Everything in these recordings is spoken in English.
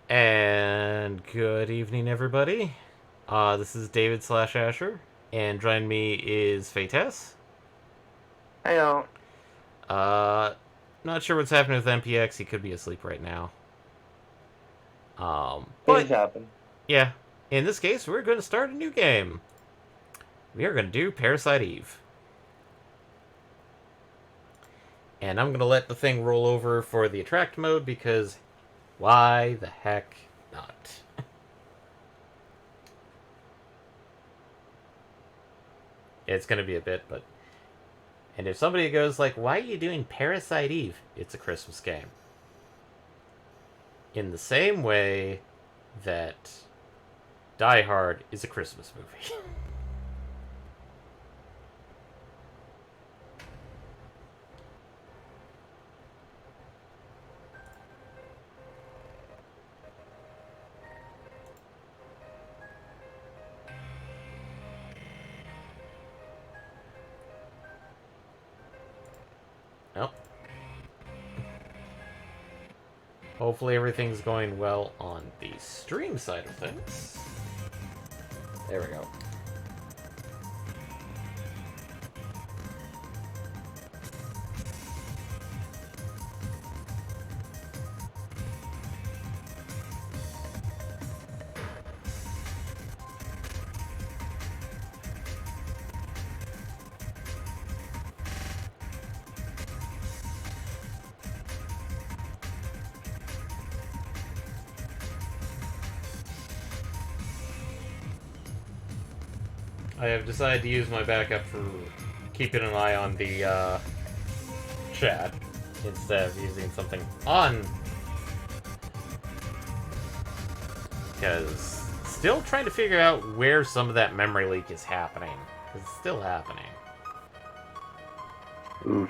And good evening, everybody. This is David slash Asher, and joining me is Fates. I don't. Uh, Not sure what's happening with MPX. He could be asleep right now. But Things happen. yeah, in this case, we're going to start a new game. We are going to do Parasite Eve, and I'm going to let the thing roll over for the attract mode because why the heck not? It's going to be a bit, but and if somebody goes like, "Why are you doing Parasite Eve?" It's a Christmas game. In the same way that Die Hard is a Christmas movie. Well, hopefully everything's going well on the stream side of things. There we go. I have decided to use my backup for keeping an eye on the chat instead of using something on. Because still trying to figure out where some of that memory leak is happening. Because it's still happening. Oof.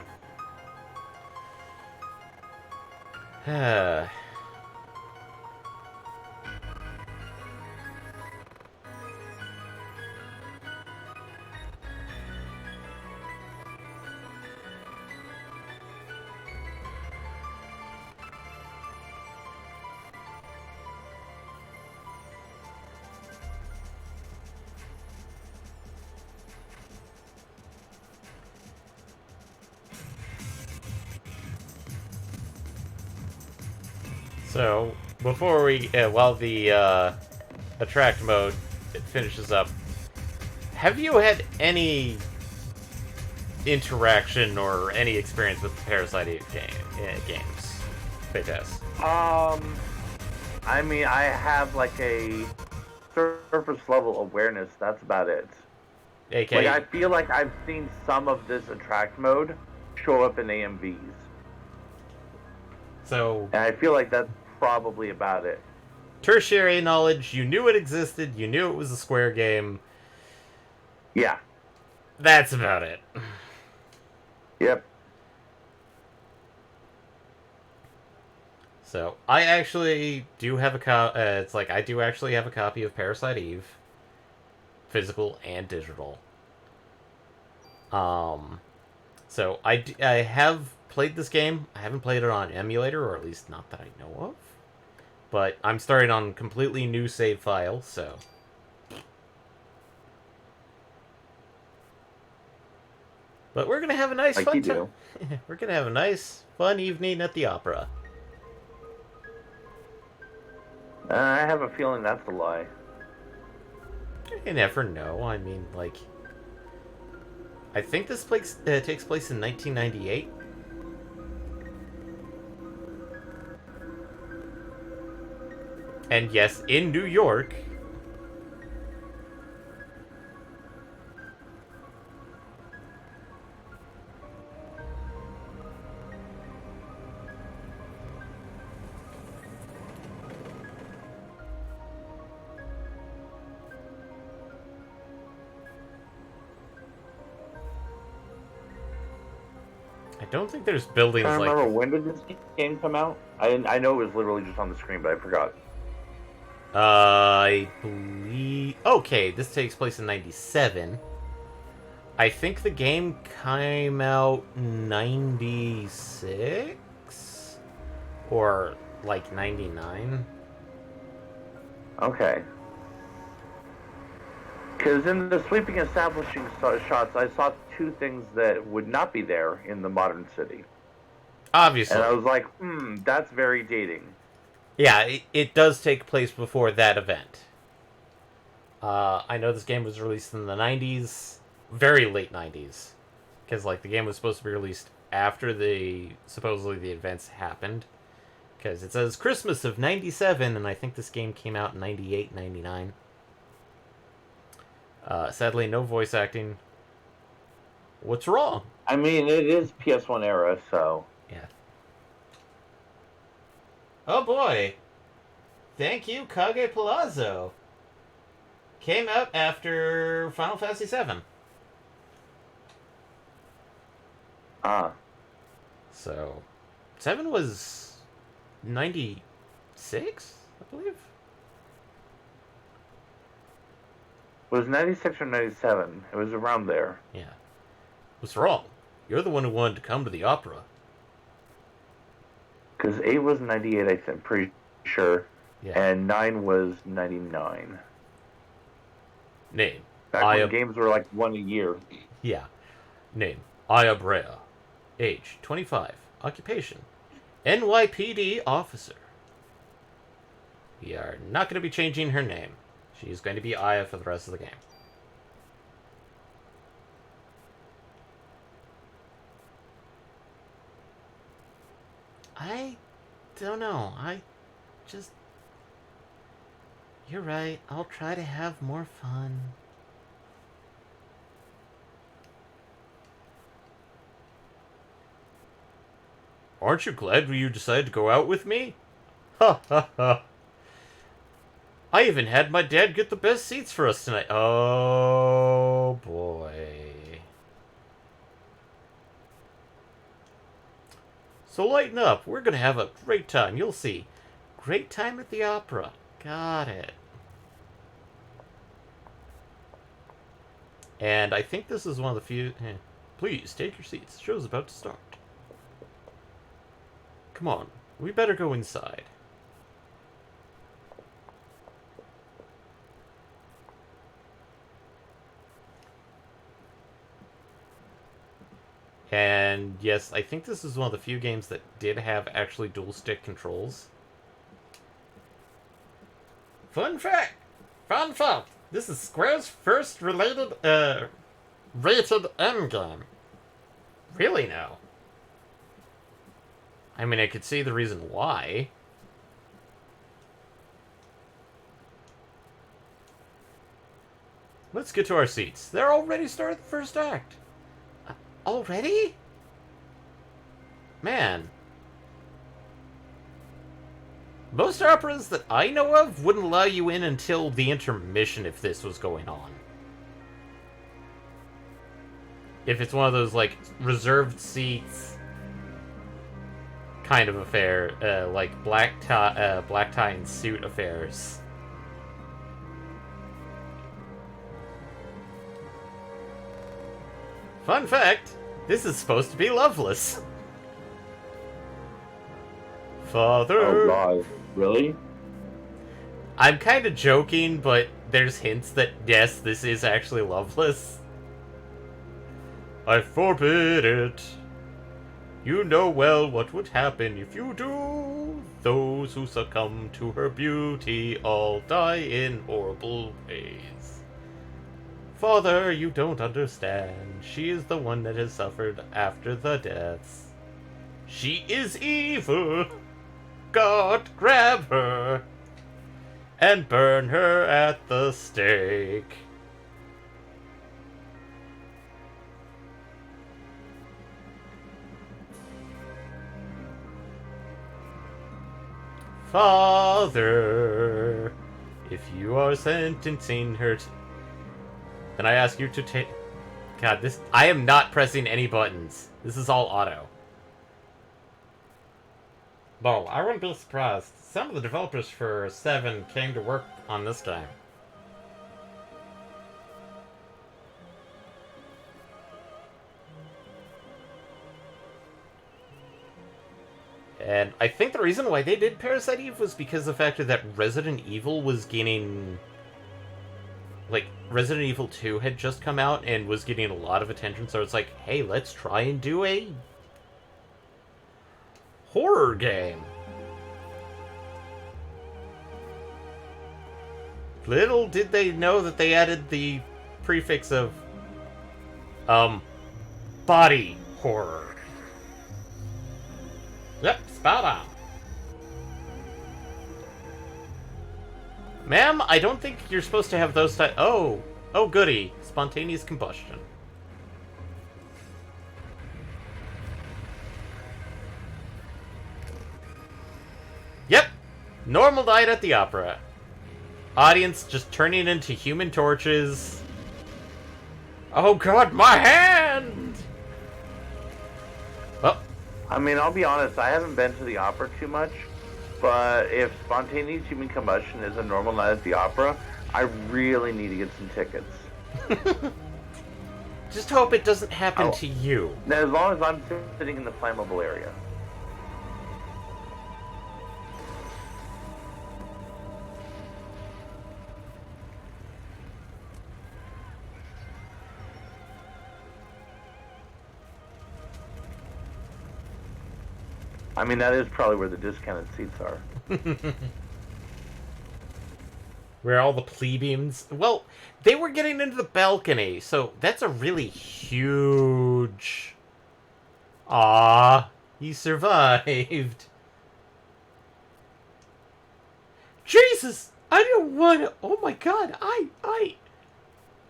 So, before we, while the attract mode finishes up, have you had any interaction or any experience with the Parasite games? Fantastic. I mean, I have like a surface level awareness. That's about it. Like, AK. I feel like I've seen some of this attract mode show up in AMVs, So, and I feel like that's probably about it. tertiary knowledge, you knew it existed, you knew it was a Square game. Yeah. That's about it. Yep. So, I actually do have a it's like, I do actually have a copy of Parasite Eve. Physical and digital. So I have played this game. I haven't played it on emulator, or at least not that I know of. But I'm starting on completely new save file, so. But we're gonna have a nice Like you fun time. do. We're gonna have a nice fun evening at the opera. I have a feeling that's a lie. You never know. I mean, like, I think this place takes place in 1998. And yes, in New York. I don't think there's buildings I like. remember, when did this game come out? I know it was literally just on the screen, but I forgot. I believe. Okay, this takes place in 97. I think the game came out 96? Or like 99? Okay. Because in the sweeping establishing shots, I saw two things that would not be there in the modern city. And I Obviously. was like, that's very dating. Yeah, it does take place before that event. I know this game was released in the 90s, very late 90s. Because, like, the game was supposed to be released after supposedly the events happened. Because it says Christmas of 97, and I think this game came out in 98, 99. Sadly, no voice acting. What's wrong? I mean, it is PS1 era, so. Yeah. Oh boy. Thank you, Kage Palazzo. Came out after Final Fantasy VII. Ah. So, 7 was 96, I believe? It was 96 or 97. It was around there. Yeah. What's wrong? You're the one who wanted to come to the opera. Because 8 was 98, I'm pretty sure. Yeah. And 9 was 99. Name. Back when games were like one a year. Yeah. Name. Aya Brea. Age. 25. Occupation. NYPD officer. We are not going to be changing her name. She's going to be Aya for the rest of the game. I don't know. You're right. I'll try to have more fun. Aren't you glad you decided to go out with me? Ha ha ha. I even had my dad get the best seats for us tonight. Oh boy. So lighten up. We're gonna have a great time. You'll see. Great time at the opera. Got it. And I think this is one of the few... Please, take your seats. The show's about to start. Come on. We better go inside. And yes, I think this is one of the few games that did have actually dual stick controls. Fun fact! Fun fact! This is Square's first rated endgame. Really now? I mean, I could see the reason why. Let's get to our seats. They're already started the first act. Already? Man. Most operas that I know of wouldn't allow you in until the intermission if this was going on. If it's one of those, like, reserved seats kind of affair, like black tie and suit affairs. Fun fact, this is supposed to be Loveless. Father... Oh god, really? I'm kind of joking, but there's hints that, yes, this is actually Loveless. I forbid it. You know well what would happen if you do. Those who succumb to her beauty all die in horrible ways. Father, you don't understand. She is the one that has suffered after the deaths. She is evil. God, grab her and burn her at the stake. Father, if you are sentencing her to... Then I ask you to take... God, this... I am not pressing any buttons. This is all auto. Well, I wouldn't be surprised. Some of the developers for 7 came to work on this game. And I think the reason why they did Parasite Eve was because of the fact that Resident Evil was getting... Like, Resident Evil 2 had just come out and was getting a lot of attention, so it's like, hey, let's try and do a horror game. Little did they know that they added the prefix of, body horror. Yep, spot on. Ma'am, I don't think you're supposed to have those type... Oh, goody. Spontaneous combustion. Yep, normal night at the opera. Audience just turning into human torches. Oh god, my hand! Well, I mean, I'll be honest, I haven't been to the opera too much, but if spontaneous human combustion is a normal night at the opera, I really need to get some tickets. just hope it doesn't happen to you. Now, as long as I'm sitting in the flammable area. I mean, that is probably where the discounted seats are. Where all the plebeians... Well, they were getting into the balcony, so that's a really huge... Ah, he survived. Jesus! I don't want to... Oh my god, I...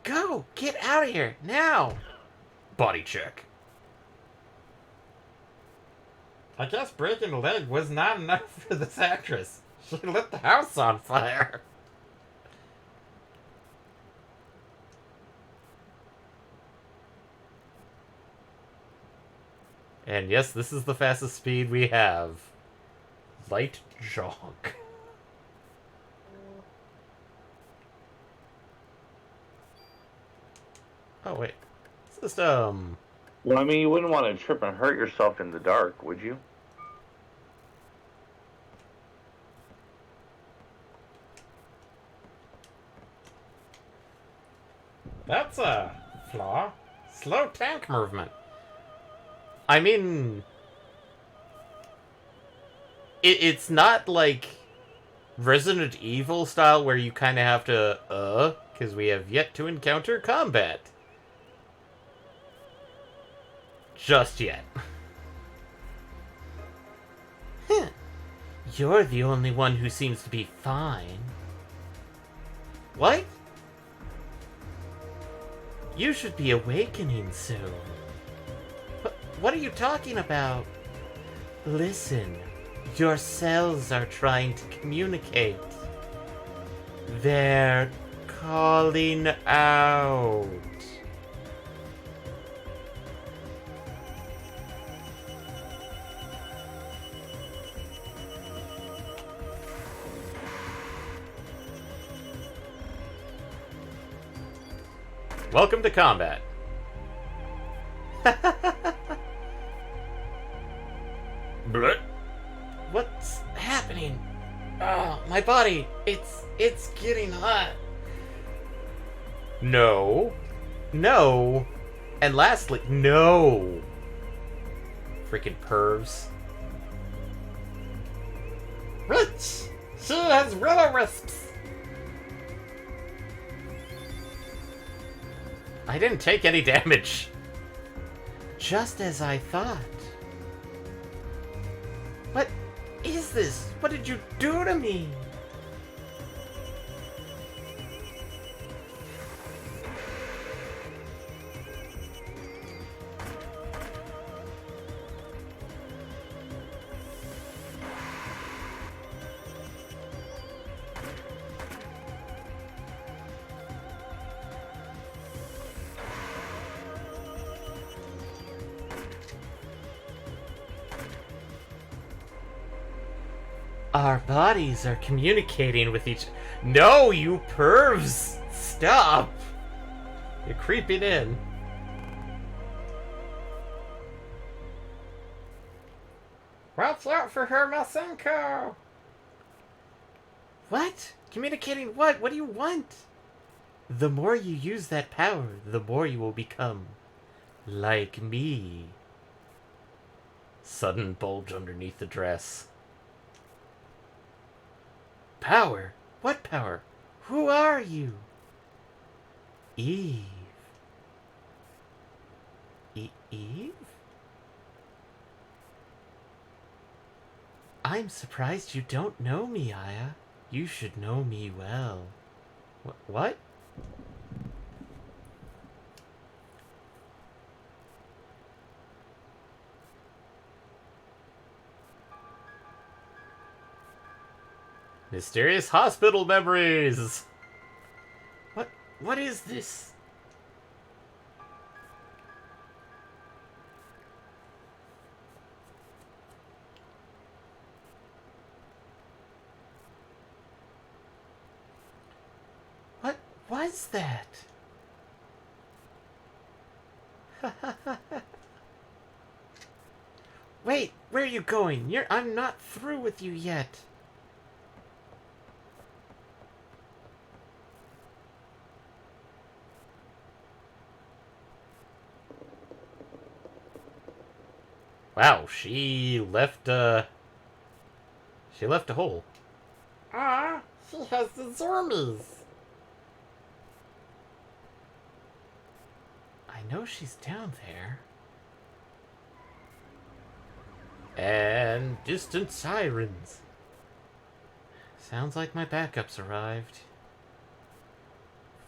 Go! Get out of here, now! Body check. I guess breaking a leg was not enough for this actress. She lit the house on fire. And yes, this is the fastest speed we have. Light jog. Oh, wait. System. Well, I mean, you wouldn't want to trip and hurt yourself in the dark, would you? That's a flaw. Slow tank movement. I mean... It's not like Resident Evil style where you kind of have to, because we have yet to encounter combat. Just yet. Huh. You're the only one who seems to be fine. What? You should be awakening soon. What are you talking about? Listen, your cells are trying to communicate. They're calling out. Welcome to combat. Blech. What's happening? Oh, my body. It's getting hot. No. No. And lastly, no. Freaking pervs. Rich! She has will-o-wisps! I didn't take any damage. Just as I thought. What is this? What did you do to me? Our bodies are communicating with each... No, you pervs! Stop! You're creeping in. Watch out for her, Masenko! What? Communicating what? What do you want? The more you use that power, the more you will become like me. Sudden bulge underneath the dress. Power? What power? Who are you? Eve. Eve? I'm surprised you don't know me, Aya. You should know me well. What? Mysterious hospital memories! What is this? What was that? Wait, where are you going? I'm not through with you yet. Wow, she left a hole. Ah, she has the zoomies. I know she's down there. And distant sirens. Sounds like my backups arrived.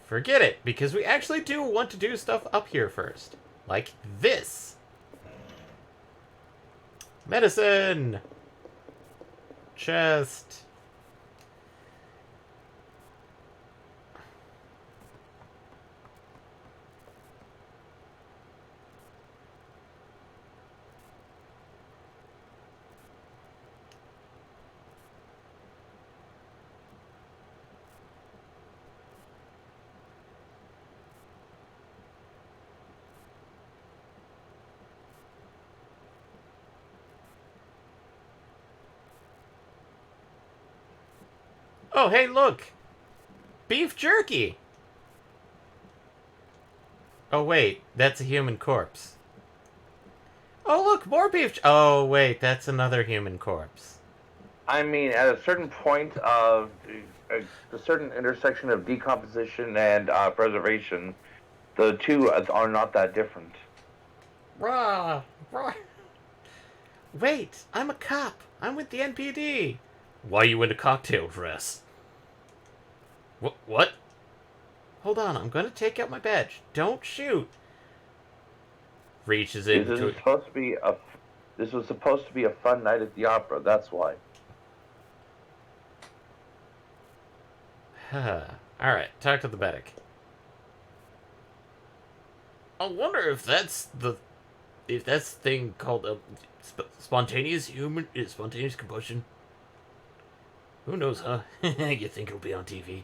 Forget it, because we actually do want to do stuff up here first. Like this. Medicine! Chest. Oh, hey, look! Beef jerky! Oh, wait, that's a human corpse. Oh, look, more beef... Oh, wait, that's another human corpse. I mean, at a certain point of a certain intersection of decomposition and preservation, the two are not that different. Rah! Wait, I'm a cop. I'm with the NPD. Why you in a cocktail dress? What? Hold on, I'm gonna take out my badge. Don't shoot. Reaches into This was supposed to be a fun night at the opera. That's why. Alright, talk to the medic. I wonder if that's the thing called spontaneous combustion. Who knows, huh? You think it'll be on TV?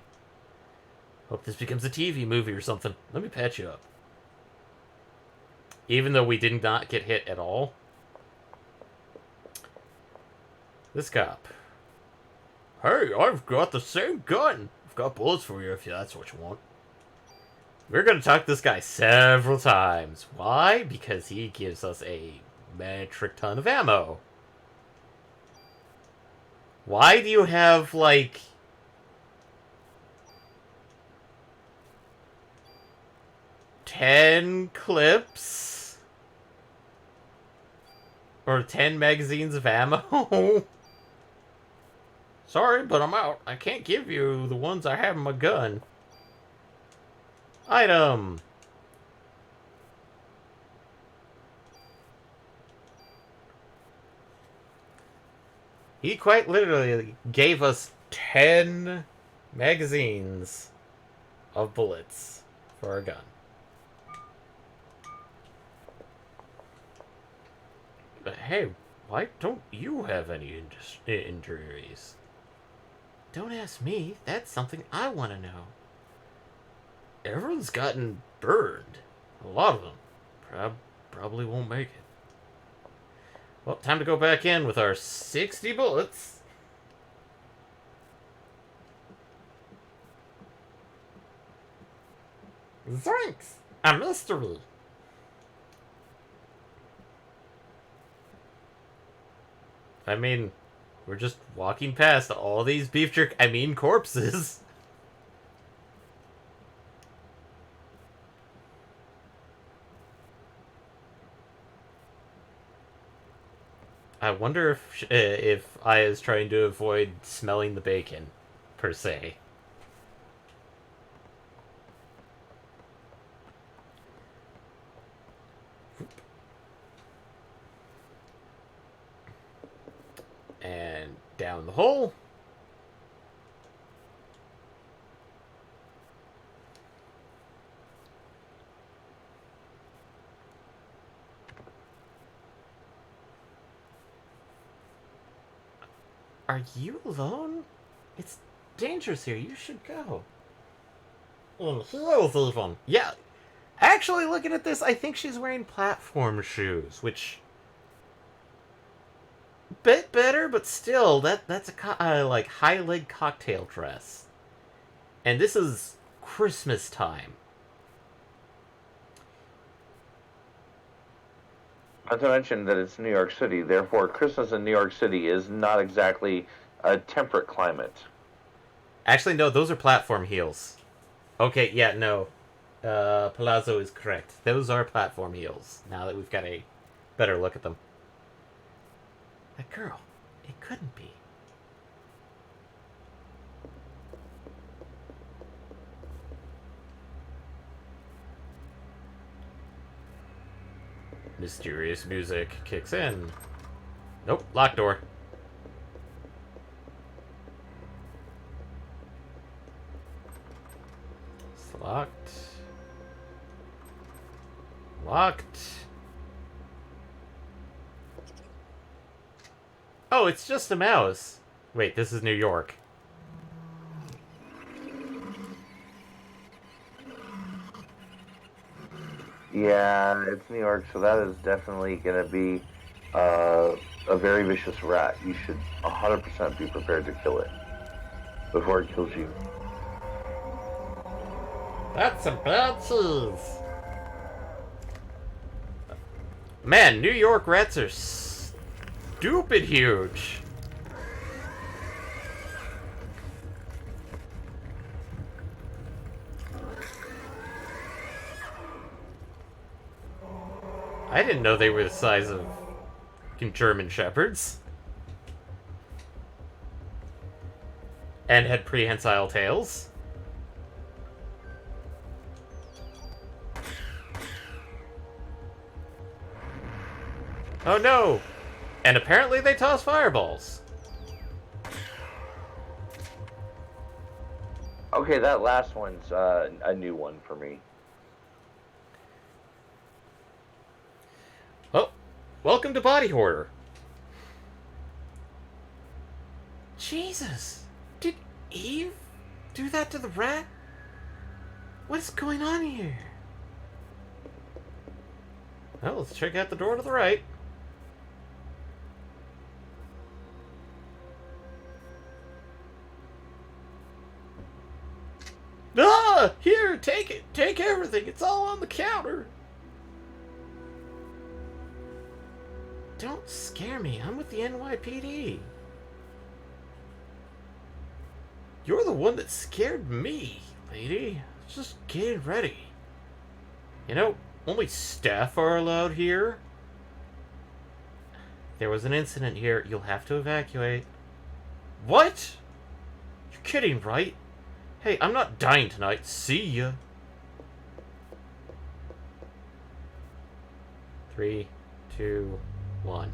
Hope this becomes a TV movie or something. Let me patch you up. Even though we did not get hit at all. This cop. Hey, I've got the same gun. I've got bullets for you if that's what you want. We're going to talk to this guy several times. Why? Because he gives us a metric ton of ammo. Why do you have, like... 10 clips? Or 10 magazines of ammo? Sorry, but I'm out. I can't give you the ones I have in my gun. Item. He quite literally gave us 10 magazines of bullets for our gun. But hey, why don't you have any injuries? Don't ask me. That's something I want to know. Everyone's gotten burned. A lot of them. Probably won't make it. Well, time to go back in with our 60 bullets. Zoinks! A mystery! I mean, we're just walking past all these corpses. I wonder if Aya's trying to avoid smelling the bacon, per se. And down the hole. Are you alone? It's dangerous here. You should go. In heels, even. Yeah. Actually, looking at this, I think she's wearing platform shoes, which bit better, but still, that's a like high leg cocktail dress, and this is Christmas time. Not to mention that it's New York City, therefore Christmas in New York City is not exactly a temperate climate. Actually, no, those are platform heels. Okay, yeah, no. Palazzo is correct. Those are platform heels, now that we've got a better look at them. That girl, it couldn't be. Mysterious music kicks in. Nope, locked door. It's locked. Locked. Oh, it's just a mouse. Wait, this is New York. Yeah, it's New York, so that is definitely going to be a very vicious rat. You should 100% be prepared to kill it before it kills you. That's some bad cheese. Man, New York rats are stupid huge. I didn't know they were the size of German shepherds. And had prehensile tails. Oh no! And apparently they toss fireballs. Okay, that last one's a new one for me. Oh, welcome to Body Horror. Jesus! Did Eve do that to the rat? What's going on here? Well, let's check out the door to the right. Ah! Here, take it! Take everything! It's all on the counter! Don't scare me. I'm with the NYPD. You're the one that scared me, lady. Just getting ready. You know, only staff are allowed here. There was an incident here. You'll have to evacuate. What? You're kidding, right? Hey, I'm not dying tonight. See ya. 3, 2, 1.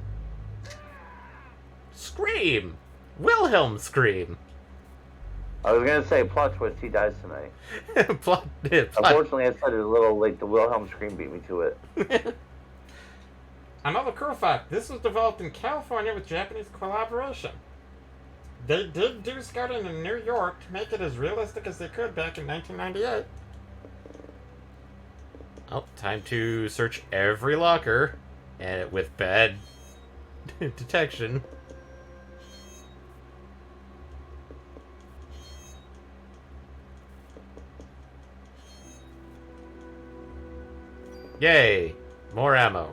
Scream! Wilhelm scream! I was gonna say plot twist. He dies tonight. plot. Unfortunately, I said it a little late. The Wilhelm scream beat me to it. Another cool fact: this was developed in California with Japanese collaboration. They did do scouting in New York to make it as realistic as they could back in 1998. Oh, time to search every locker, and with bad detection. Yay! More ammo.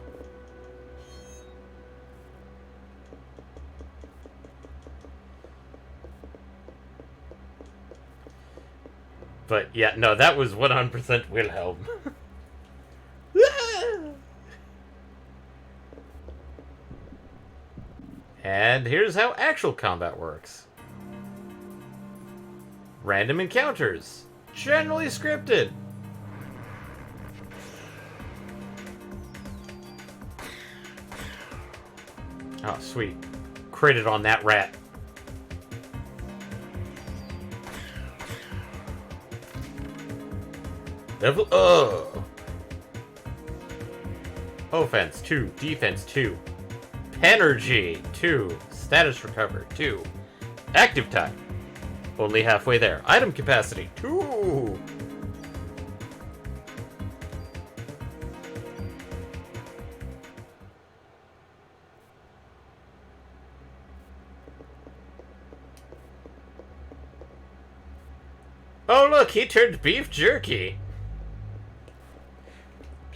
But yeah, no, that was 100% Wilhelm. And here's how actual combat works. Random encounters. Generally scripted. Oh, sweet. Critted on that rat. Level up! Offense 2, defense 2. Energy 2. Status recover 2. Active time. Only halfway there. Item capacity 2. Oh look, he turned beef jerky.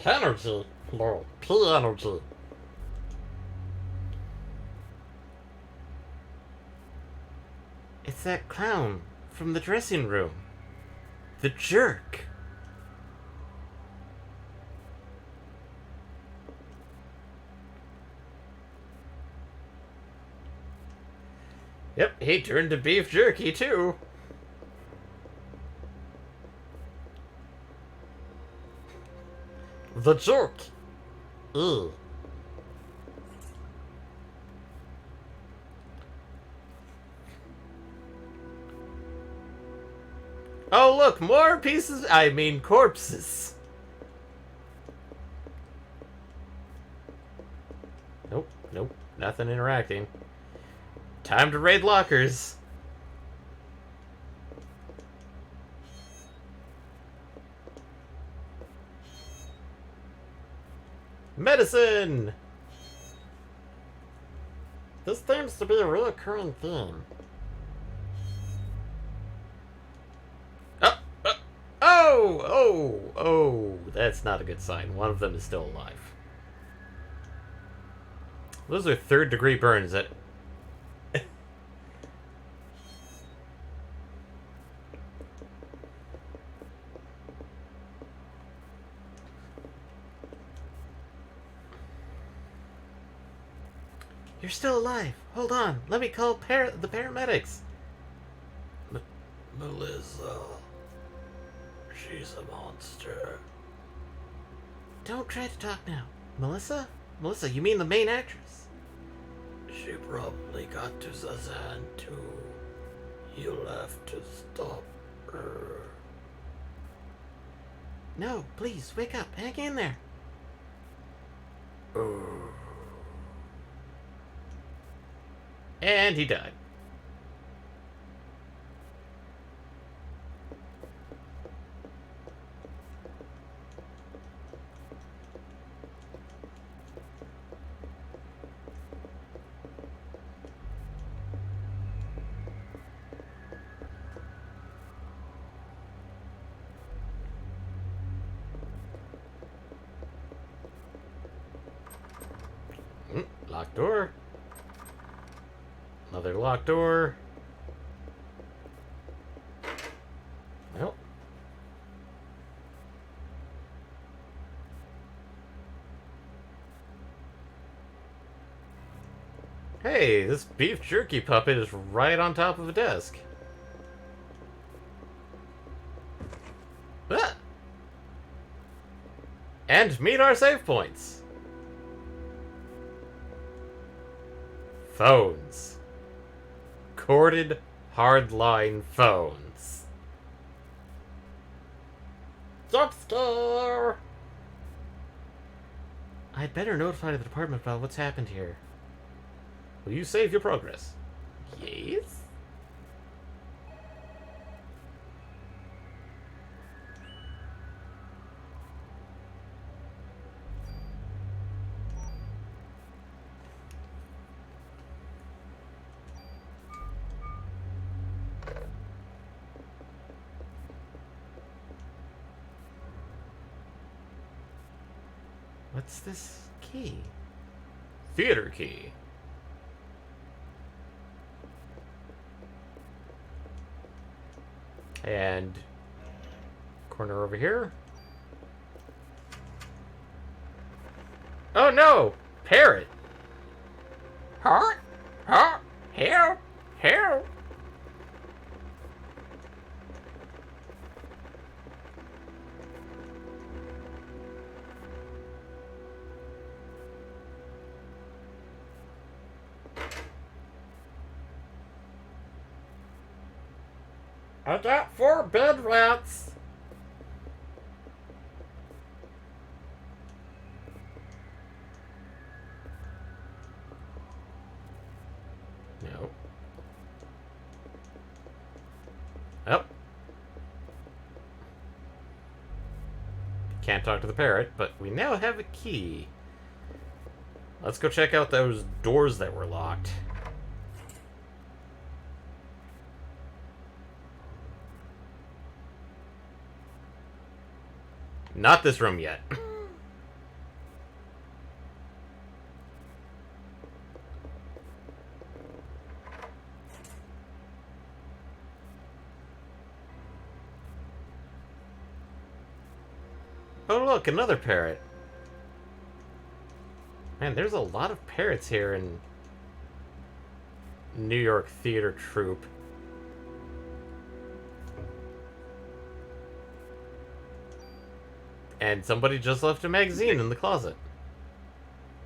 Energy. No, P-energy. It's that clown from the dressing room. The jerk. Yep, he turned to beef jerky too. The jerk. Ew. Oh look, more pieces, I mean corpses. Nope, nope, nothing interacting. Time to raid lockers. Medicine! This seems to be a reoccurring theme. Oh, that's not a good sign. One of them is still alive. Those are third-degree burns that... You're still alive. Hold on. Let me call the paramedics. Melissa. She's a monster. Don't try to talk now. Melissa? Melissa, you mean the main actress? She probably got to Zazan too. You'll have to stop her. No, please, wake up. Hang in there. And he died. Locked door. Another locked door. Well. Hey, this beef jerky puppet is right on top of a desk. Ah! And meet our save points. Phones. Corded hardline phones. Jump scare! I'd better notify the department about what's happened here. Will you save your progress? Yes? What's this key? Theater key. And corner over here. Oh no! Parrot! Huh? Huh? Help! Help! I got 4 bed rats! No. Oh. Can't talk to the parrot, but we now have a key. Let's go check out those doors that were locked. Not this room yet. Oh look, another parrot. Man, there's a lot of parrots here in New York Theater Troupe. And somebody just left a magazine in the closet.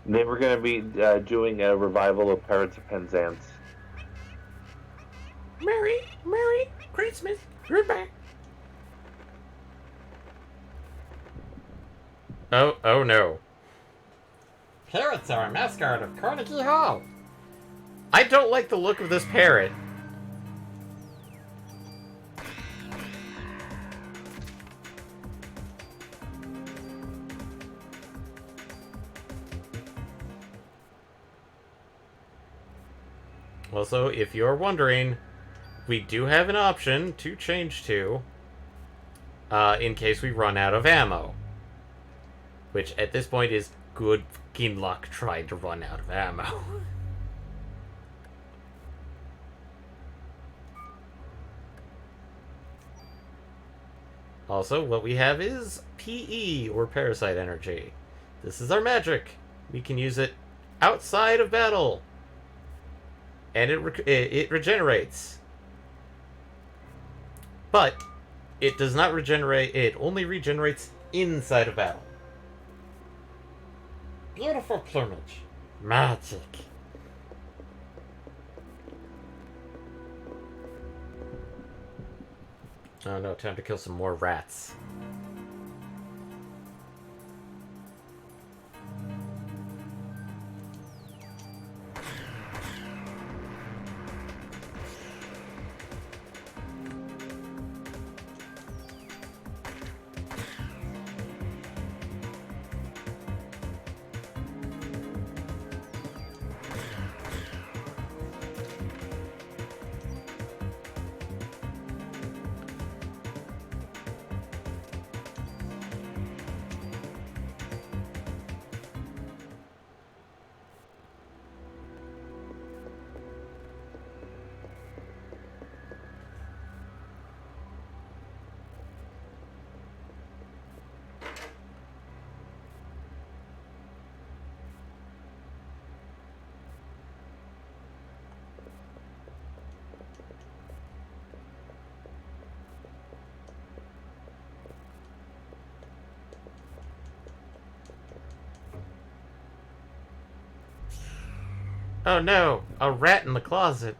They were going to be doing a revival of Pirates of Penzance. Merry Christmas, goodbye. Oh no. Parrots are a mascot of Carnegie Hall. I don't like the look of this parrot. Also, if you're wondering, we do have an option to change to in case we run out of ammo. Which, at this point, is good fucking luck trying to run out of ammo. Also, what we have is PE, or Parasite Energy. This is our magic. We can use it outside of battle. And it regenerates. But it does not regenerate, it only regenerates inside of battle. Beautiful plumage. Magic. Oh no, time to kill some more rats. Oh no, a rat in the closet.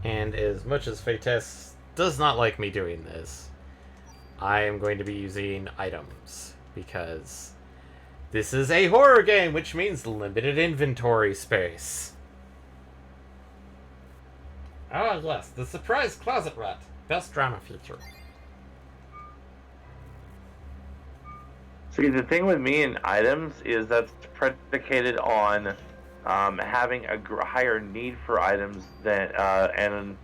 And as much as Fates does not like me doing this, I am going to be using items, because this is a horror game, which means limited inventory space. Ah yes, the surprise closet rat. Best drama feature. See, the thing with me and items is that's predicated on having a higher need for items than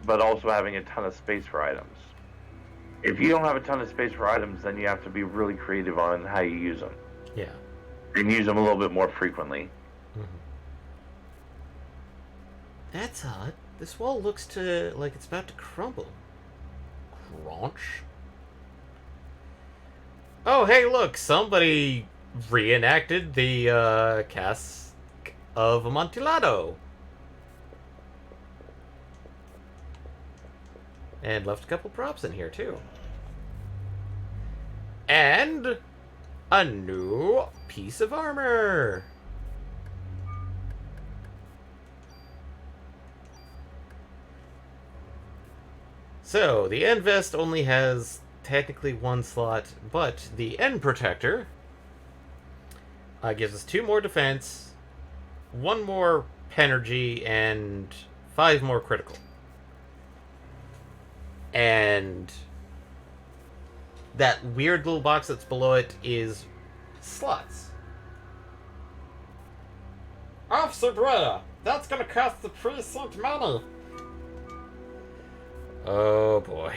but also having a ton of space for items. If you don't have a ton of space for items, then you have to be really creative on how you use them. Yeah. And use them a little bit more frequently. Mm-hmm. That's odd. This wall looks like it's about to crumble. Crunch. Oh, hey, look! Somebody reenacted the cask of Amontillado. And left a couple props in here, too. And a new piece of armor. So, the end vest only has technically one slot, but the end protector gives us 2 more defense, 1 more penergy, and 5 more critical. And that weird little box that's below it is slots. Officer Brea, that's gonna cost the precinct money. Oh boy.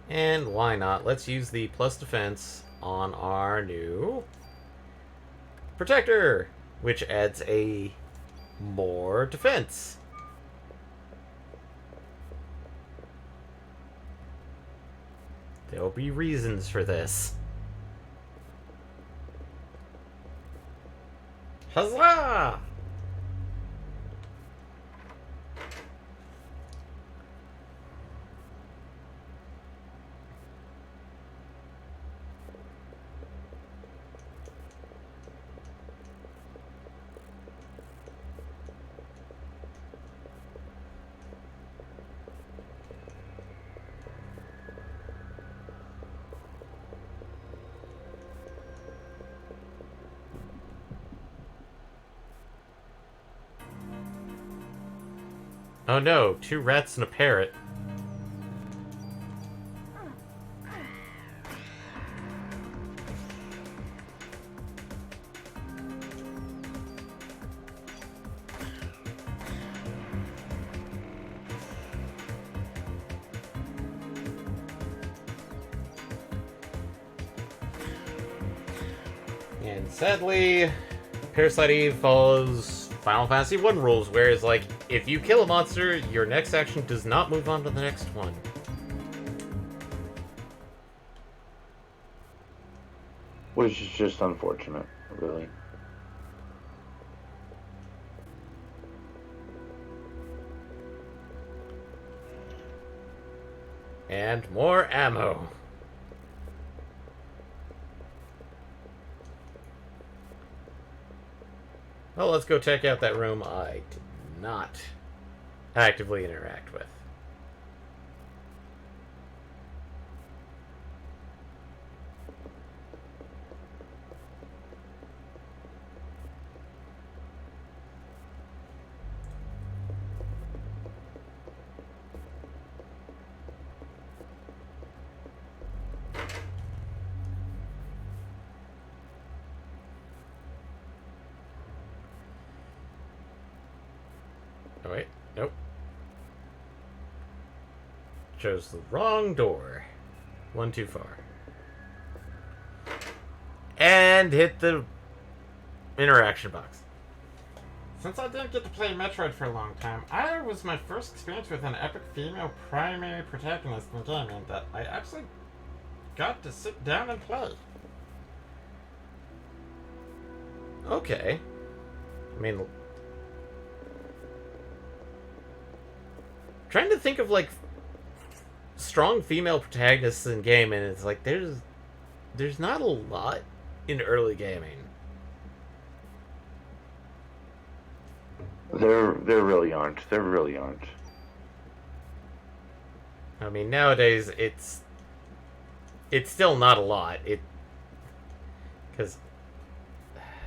And why not? Let's use the plus defense on our new protector, which adds a more defense. There'll be reasons for this. Huzzah! Oh no, 2 rats and a parrot. And sadly, Parasite Eve follows Final Fantasy 1 rules, whereas, like, if you kill a monster, your next action does not move on to the next one. Which is just unfortunate, really. And more ammo. Well, let's go check out that room I did not actively interact with. Oh, wait. Nope. Chose the wrong door. One too far. And hit the interaction box. Since I didn't get to play Metroid for a long time, I was my first experience with an epic female primary protagonist in the game, and that I actually got to sit down and play. Okay. I mean, trying to think of, like, strong female protagonists in game, and it's like there's not a lot in early gaming. There really aren't. There really aren't. I mean, nowadays it's it's still not a lot. Because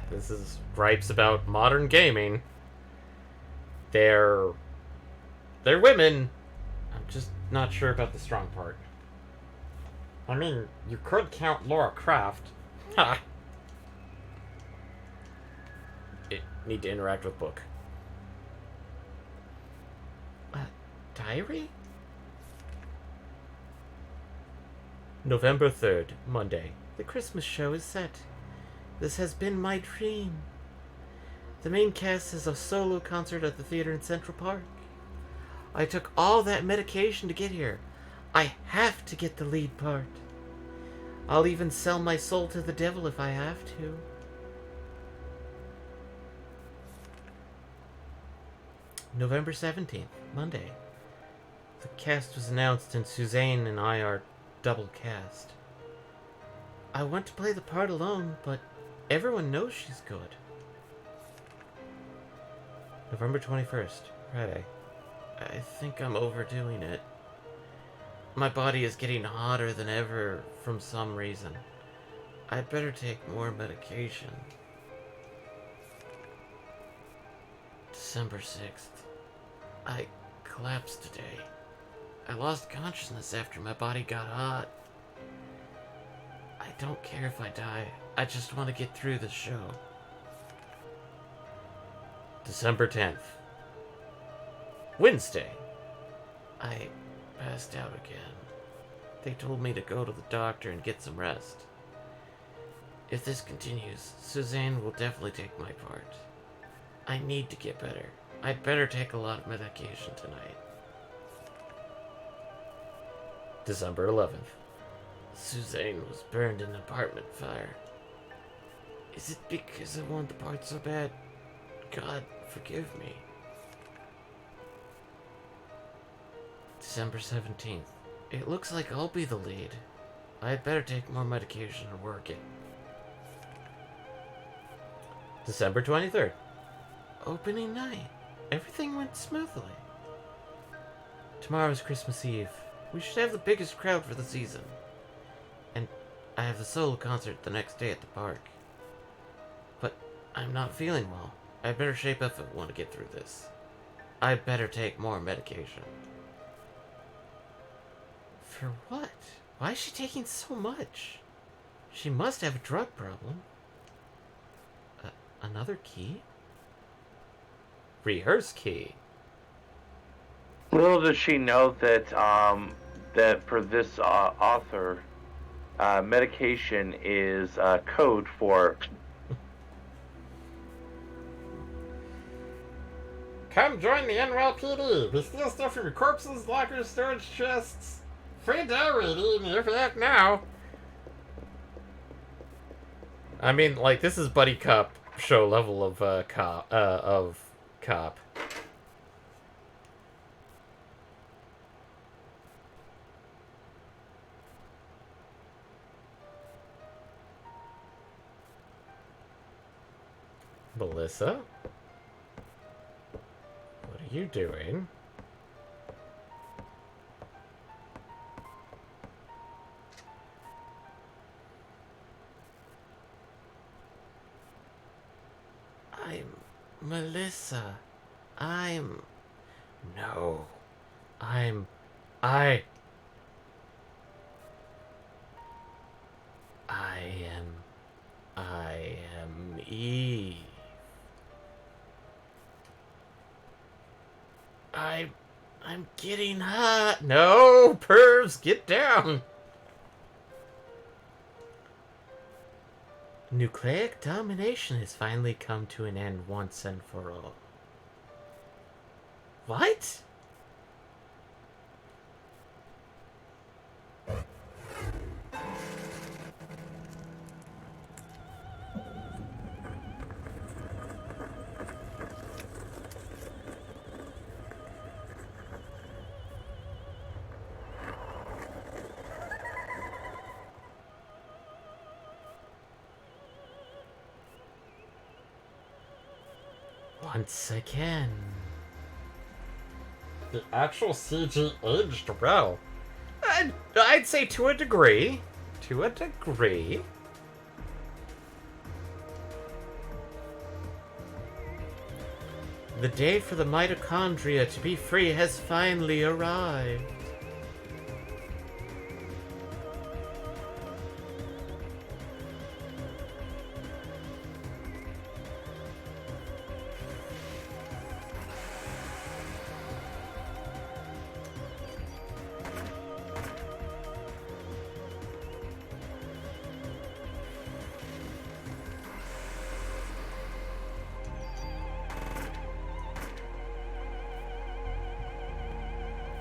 this is gripes about modern gaming. They're women. I'm just not sure about the strong part. I mean, you could count Laura Croft. Ha! Need to interact with book. Diary? November 3rd, Monday. The Christmas show is set. This has been my dream. The main cast is a solo concert at the theater in Central Park. I took all that medication to get here. I have to get the lead part. I'll even sell my soul to the devil if I have to. November 17th, Monday. The cast was announced and Suzanne and I are double cast. I want to play the part alone, but everyone knows she's good. November 21st, Friday. I think I'm overdoing it. My body is getting hotter than ever from some reason. I'd better take more medication. December 6th. I collapsed today. I lost consciousness after my body got hot. I don't care if I die. I just want to get through the show. December 10th. Wednesday. I passed out again. They told me to go to the doctor and get some rest. If this continues, Suzanne will definitely take my part. I need to get better. I'd better take a lot of medication tonight. December 11th. Suzanne was burned in an apartment fire. Is it because I want the part so bad? God, forgive me. December 17th. It looks like I'll be the lead. I'd better take more medication and work it. December 23rd. Opening night. Everything went smoothly. Tomorrow's Christmas Eve. We should have the biggest crowd for the season. And I have the solo concert the next day at the park. But I'm not feeling well. I better shape up if I want to get through this. I better take more medication. For what? Why is she taking so much? She must have a drug problem. Another key? Rehearse key. Little does she know that that for this author, medication is code for. Come join the NYPD. We steal stuff from your corpses, lockers, storage chests. Free diary in your act now. I mean, like, this is buddy cop show level of cop. Melissa? What are you doing? Melissa. No. I am Eve. I'm getting hot. No, pervs, get down. Nucleic domination has finally come to an end once and for all. What? Once again. The actual CG aged well. I'd say to a degree. To a degree. The day for the mitochondria to be free has finally arrived.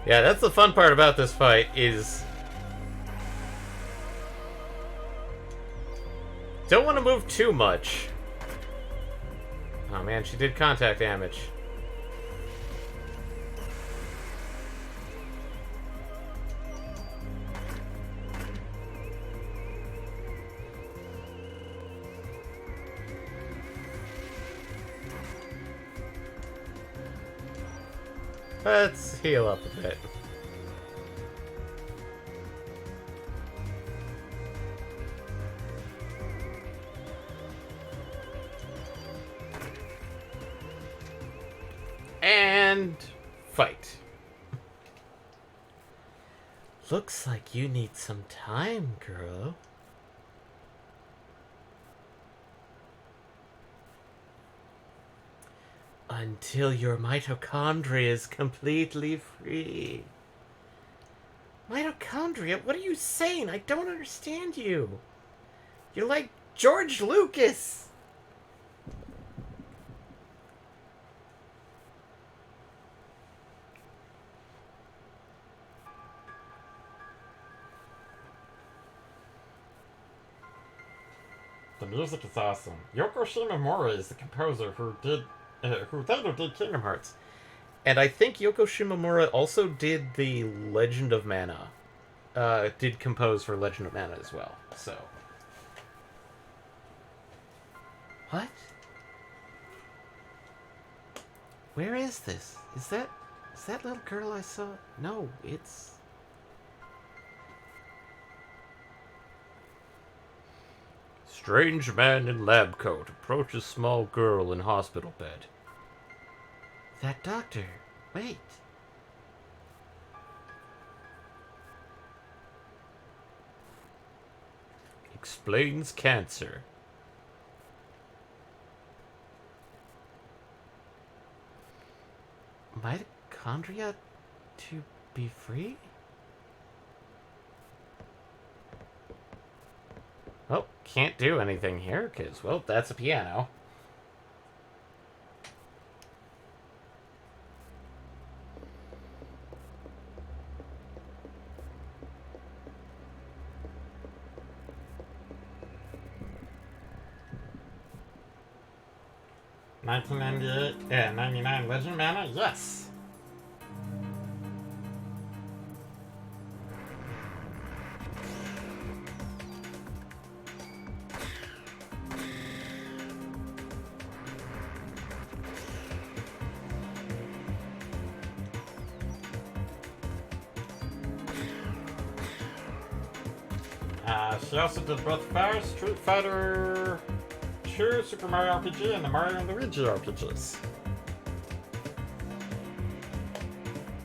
Yeah, that's the fun part about this fight, is... Don't want to move too much. Oh man, she did contact damage. Let's heal up a bit. And fight. Looks like you need some time, girl. Until your mitochondria is completely free. Mitochondria? What are you saying? I don't understand you. You're like George Lucas. The music is awesome. Yoko Shimomura is the composer who later did Kingdom Hearts. And I think Yoko Shimomura also did the Legend of Mana. Did compose for Legend of Mana as well, so. What? Where is this? Is that little girl I saw? No, it's... Strange man in lab coat approaches small girl in hospital bed. That doctor. Wait. Explains cancer. Mitochondria to be free? Well, can't do anything here, because, well, that's a piano. $1998, 99 Legend Mana? Yes! She also did Breath of Fire, Street Fighter 2, Super Mario RPG, and the Mario and Luigi RPGs.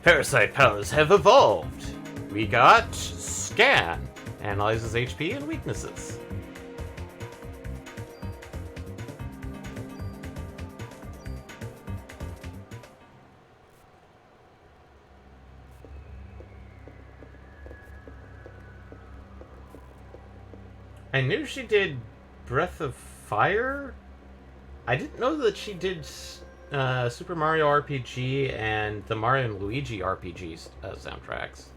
Parasite powers have evolved. We got Scan, analyzes HP and weaknesses. I knew she did Breath of Fire. I didn't know that she did Super Mario RPG and the Mario and Luigi RPG soundtracks.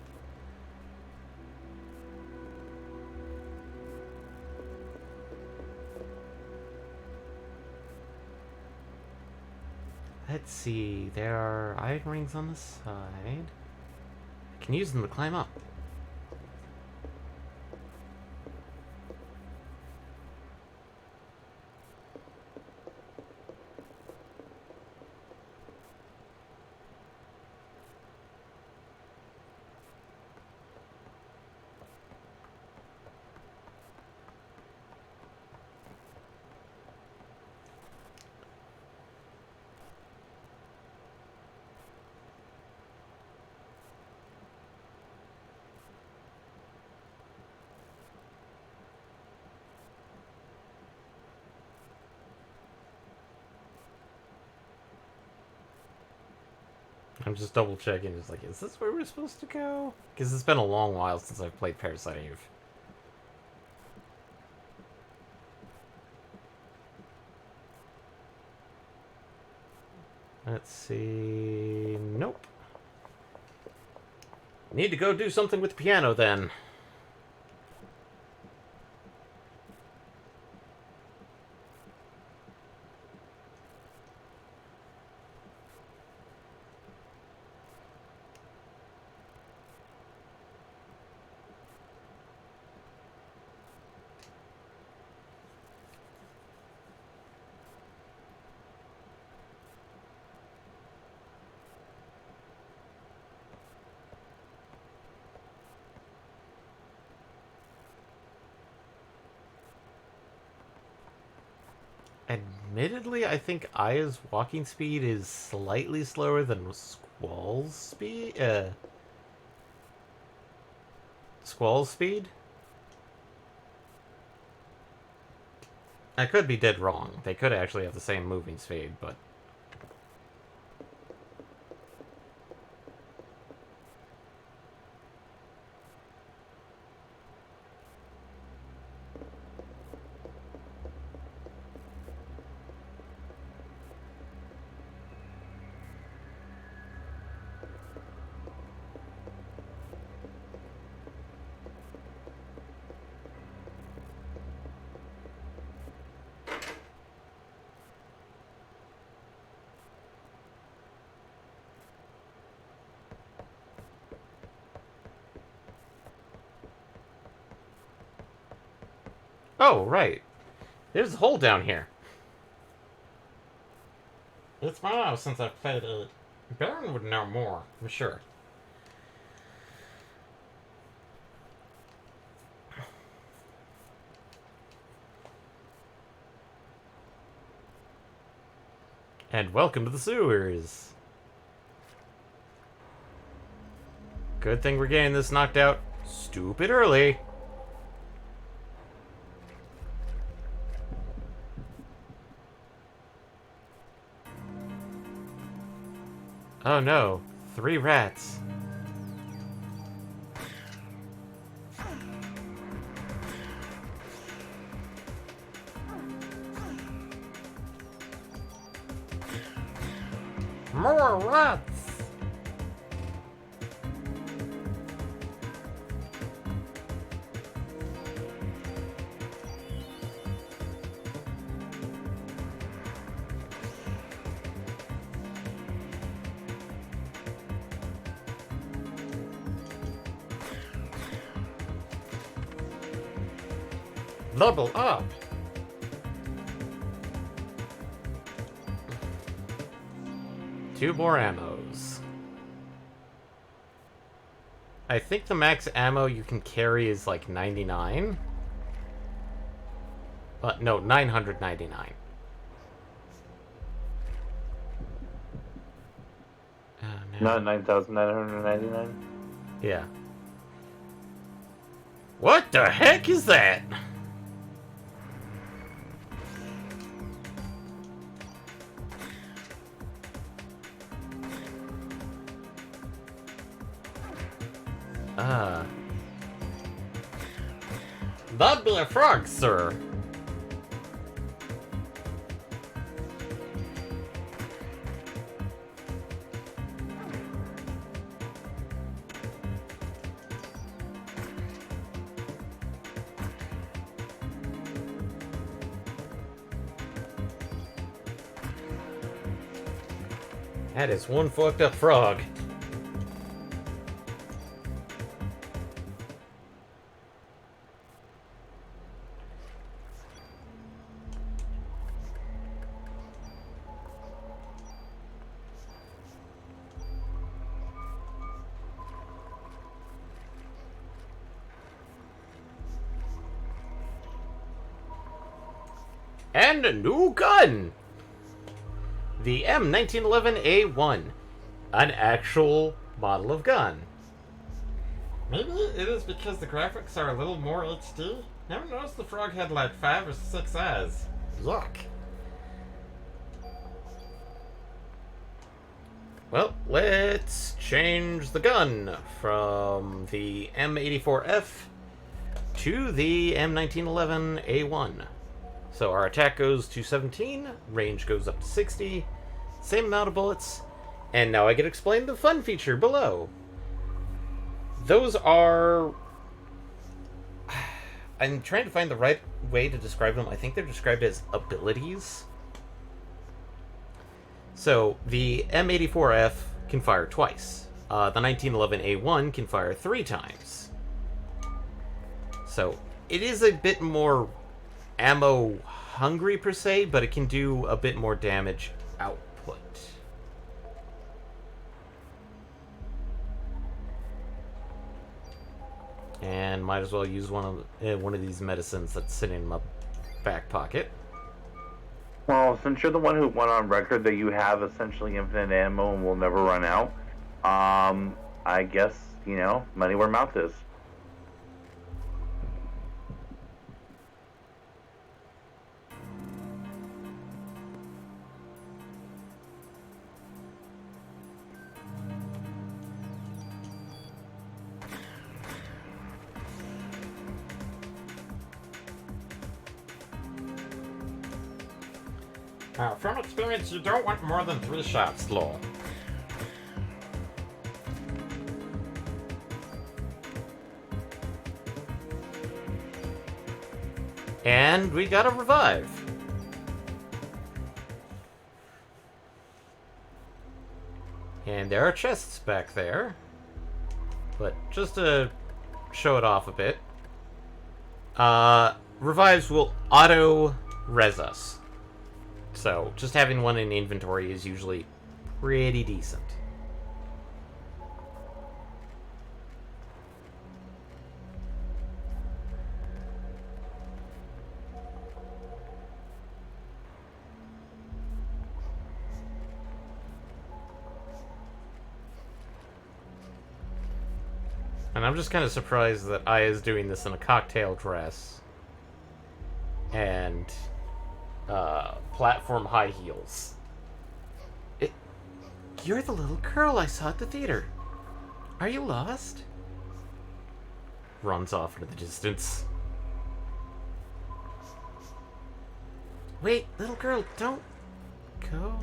Let's see, there are iron rings on the side. I can use them to climb up. I'm just double checking. It's like, is this where we're supposed to go? Because it's been a long while since I've played Parasite Eve. Let's see... Nope. Need to go do something with the piano, then. Admittedly, I think Aya's walking speed is slightly slower than Squall's speed. Squall's speed? I could be dead wrong. They could actually have the same moving speed, but... Oh, right. There's a hole down here. It's been a while since I've played it. Baron would know more, I'm sure. And welcome to the sewers. Good thing we're getting this knocked out stupid early. Oh no, 3 rats. More rats! Level up! Two more ammos. I think the max ammo you can carry is like 99. No, 999. Not 9,999? Yeah. What the heck is that? That'd be a frog, sir. That is one fucked up frog. And a new gun! The M1911A1. An actual model of gun. Maybe it is because the graphics are a little more HD? Never noticed the frog had like 5 or 6 eyes. Yuck. Well, let's change the gun from the M84F to the M1911A1. So our attack goes to 17, range goes up to 60, same amount of bullets, and now I get explained the fun feature below. Those are... I'm trying to find the right way to describe them. I think they're described as abilities. So the M84F can fire twice. The 1911A1 can fire 3 times. So it is a bit more ammo hungry per se, but it can do a bit more damage output. And might as well use one of these medicines that's sitting in my back pocket. Well, since you're the one who went on record that you have essentially infinite ammo and will never run out, I guess, money where mouth is. From experience, you don't want more than 3 shots, lol. And we got a revive. And there are chests back there. But just to show it off a bit, revives will auto-res us. So, just having one in inventory is usually pretty decent. And I'm just kind of surprised that Aya's doing this in a cocktail dress. And platform high heels. You're the little girl I saw at the theater. Are you lost? Runs off into the distance. Wait, little girl, don't go.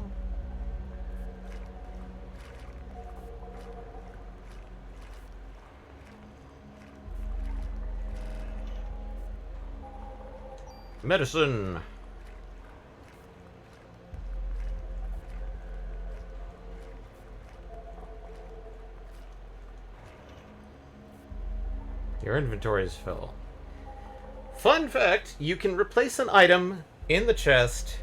Medicine. Your inventory is full. Fun fact, you can replace an item in the chest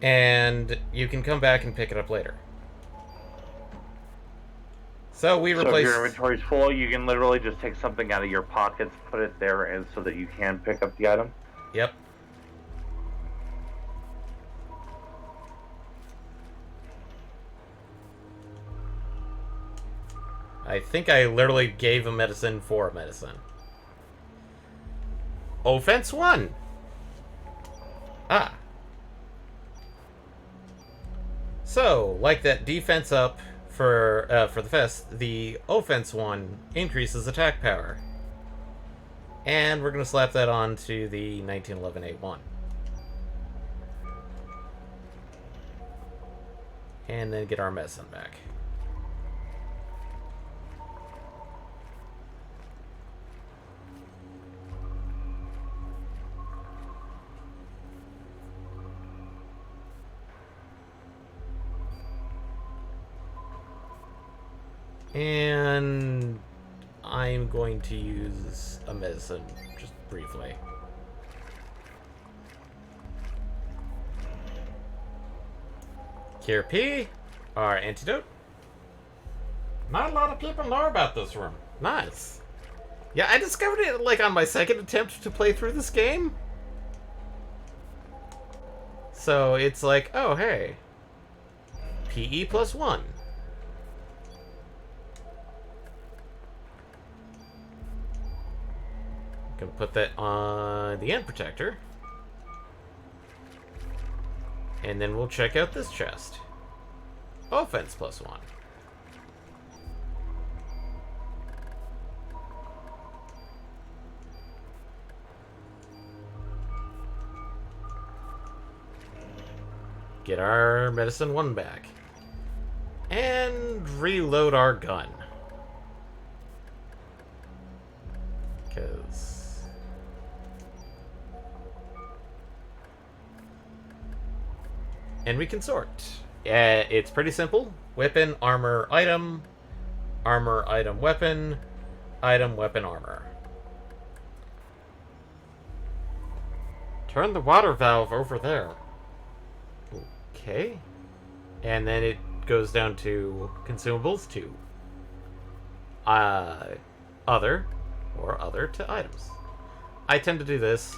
and you can come back and pick it up later. So we replace... So if your inventory's full, you can literally just take something out of your pockets, put it there, and so that you can pick up the item? Yep. I think I literally gave a medicine for a medicine. Offense 1! Ah. So, like that defense up for the fest, the offense 1 increases attack power. And we're going to slap that on to the 1911A1. And then get our medicine back. And I'm going to use a medicine just briefly. Cure P, our antidote. Not a lot of people know about this room. Nice. Yeah, I discovered it like on my second attempt to play through this game. So it's like, oh hey, PE plus 1. Gonna put that on the end protector. And then we'll check out this chest. Offense +1. Get our medicine 1 back. And reload our gun. Because... And we can sort. It's pretty simple. Weapon, armor, item, weapon, weapon, armor. Turn the water valve over there. Okay. And then it goes down to consumables 2. Other, or other to items. I tend to do this.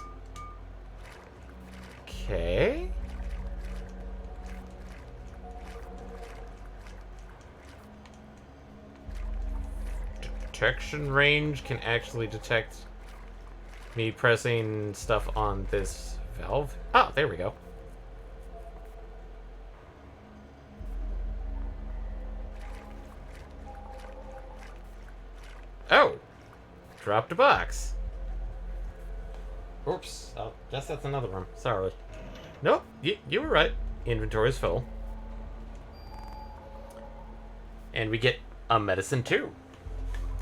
Okay. Detection range can actually detect me pressing stuff on this valve. Oh, there we go. Oh! Dropped a box. Oops. I guess that's another one. Sorry. Nope, you were right. Inventory's full. And we get a medicine too.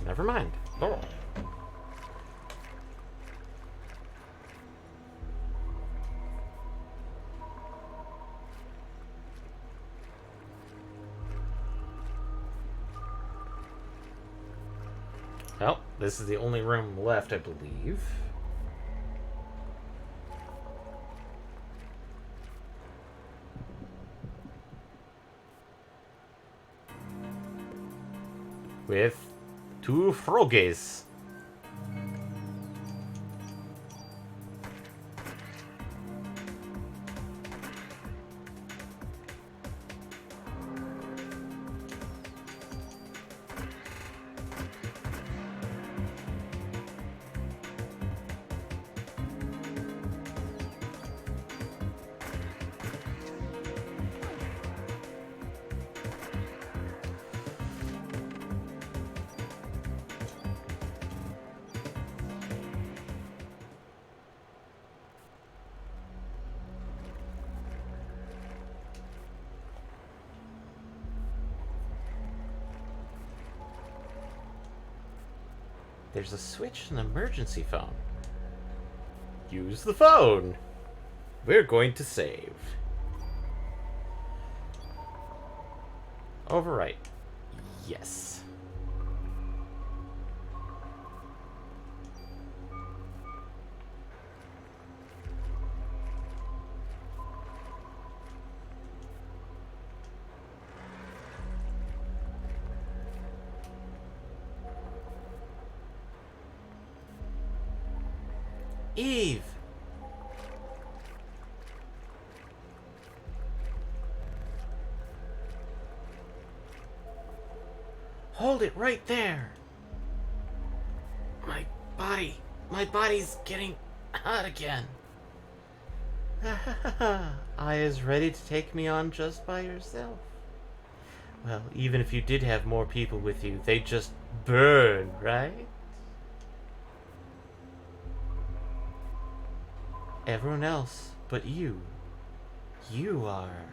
Never mind. Oh. Well, this is the only room left, I believe. With 2 froges. There's a switch in the emergency phone. Use the phone. We're going to save. Overwrite. Yes. Eve! Hold it right there! My body's getting hot again. I is ready to take me on just by yourself. Well, even if you did have more people with you, they'd just burn, right? Everyone else but you. You are.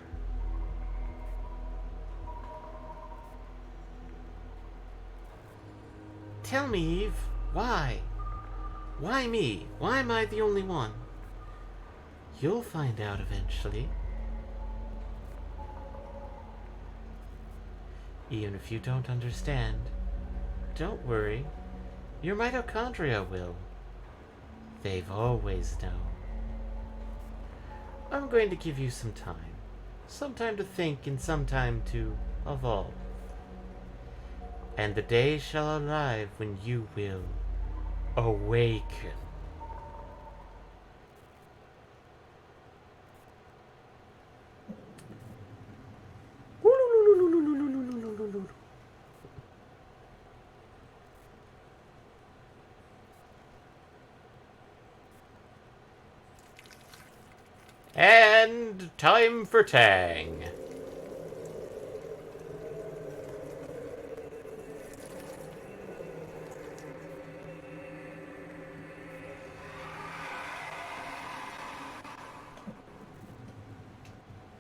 Tell me, Eve, why? Why me? Why am I the only one? You'll find out eventually. Even if you don't understand, don't worry. Your mitochondria will. They've always known. I'm going to give you some time. Some time to think and some time to evolve. And the day shall arrive when you will awaken. And time for Tang.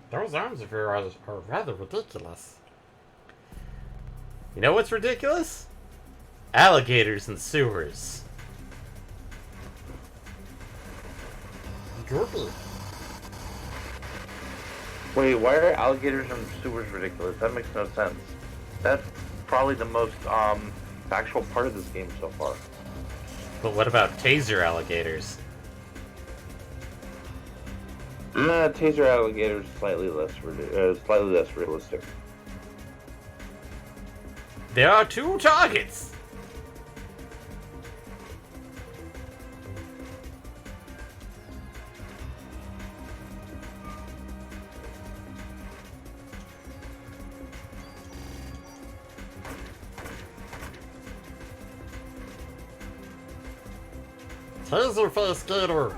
Those arms of yours are rather ridiculous. You know what's ridiculous? Alligators in sewers. Droopy. Wait, why are alligators in sewers ridiculous? That makes no sense. That's probably the most factual part of this game so far. But what about taser alligators? Taser alligators slightly less realistic. There are 2 targets! Taserface Gator!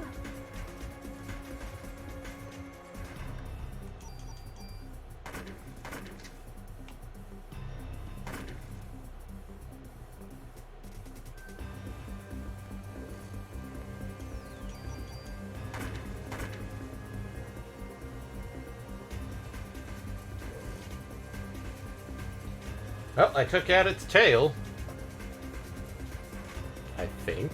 Well, I took out its tail. I think.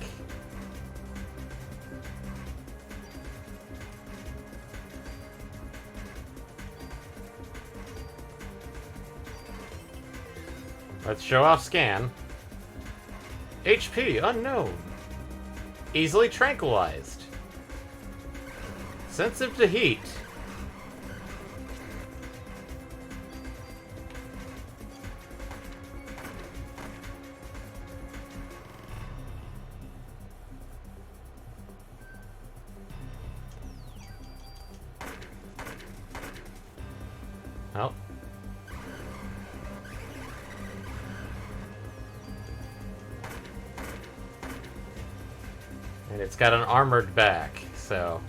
Let's show off scan. HP unknown. Easily tranquilized. Sensitive to heat. Oh. And it's got an armored back, so...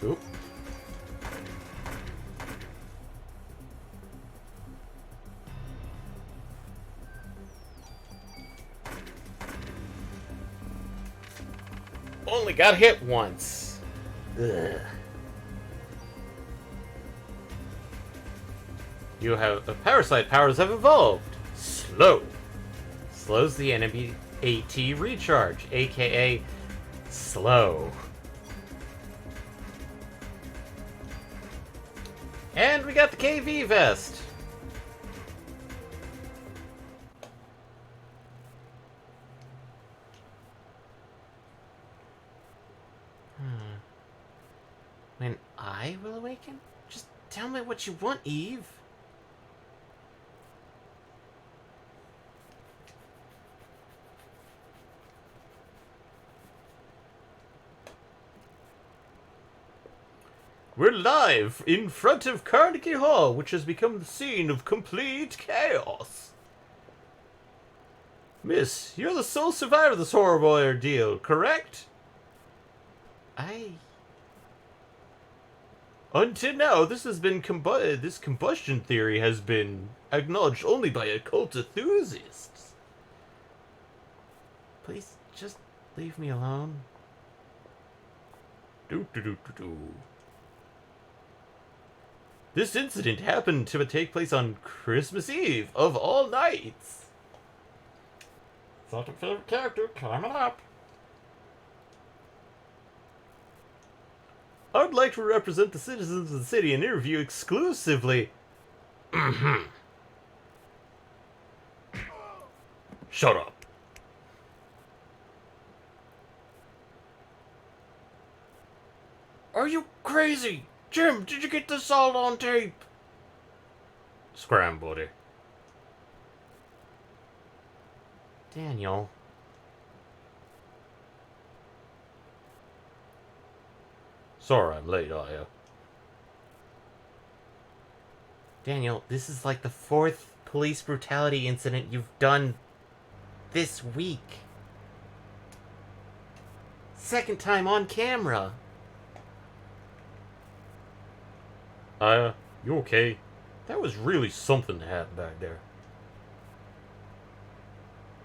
Oop. Only got hit once. Ugh. You have parasite powers have evolved. Slow. Slows the enemy AT recharge, aka slow. And we got the KV vest. When I will awaken? Just tell me what you want, Eve. We're live in front of Carnegie Hall, which has become the scene of complete chaos. Miss, you're the sole survivor of this horrible ordeal, correct? Until now, this combustion theory has been acknowledged only by occult enthusiasts. Please, just leave me alone. This incident happened to take place on Christmas Eve, of all nights. Second favorite character coming up. I would like to represent the citizens of the city and interview exclusively. Shut up. Are you crazy? Jim, did you get this all on tape? Scram, buddy. Daniel. Sorry I'm late, are you? Daniel, this is like the 4th police brutality incident you've done this week. 2nd time on camera. You okay? That was really something that happened back there.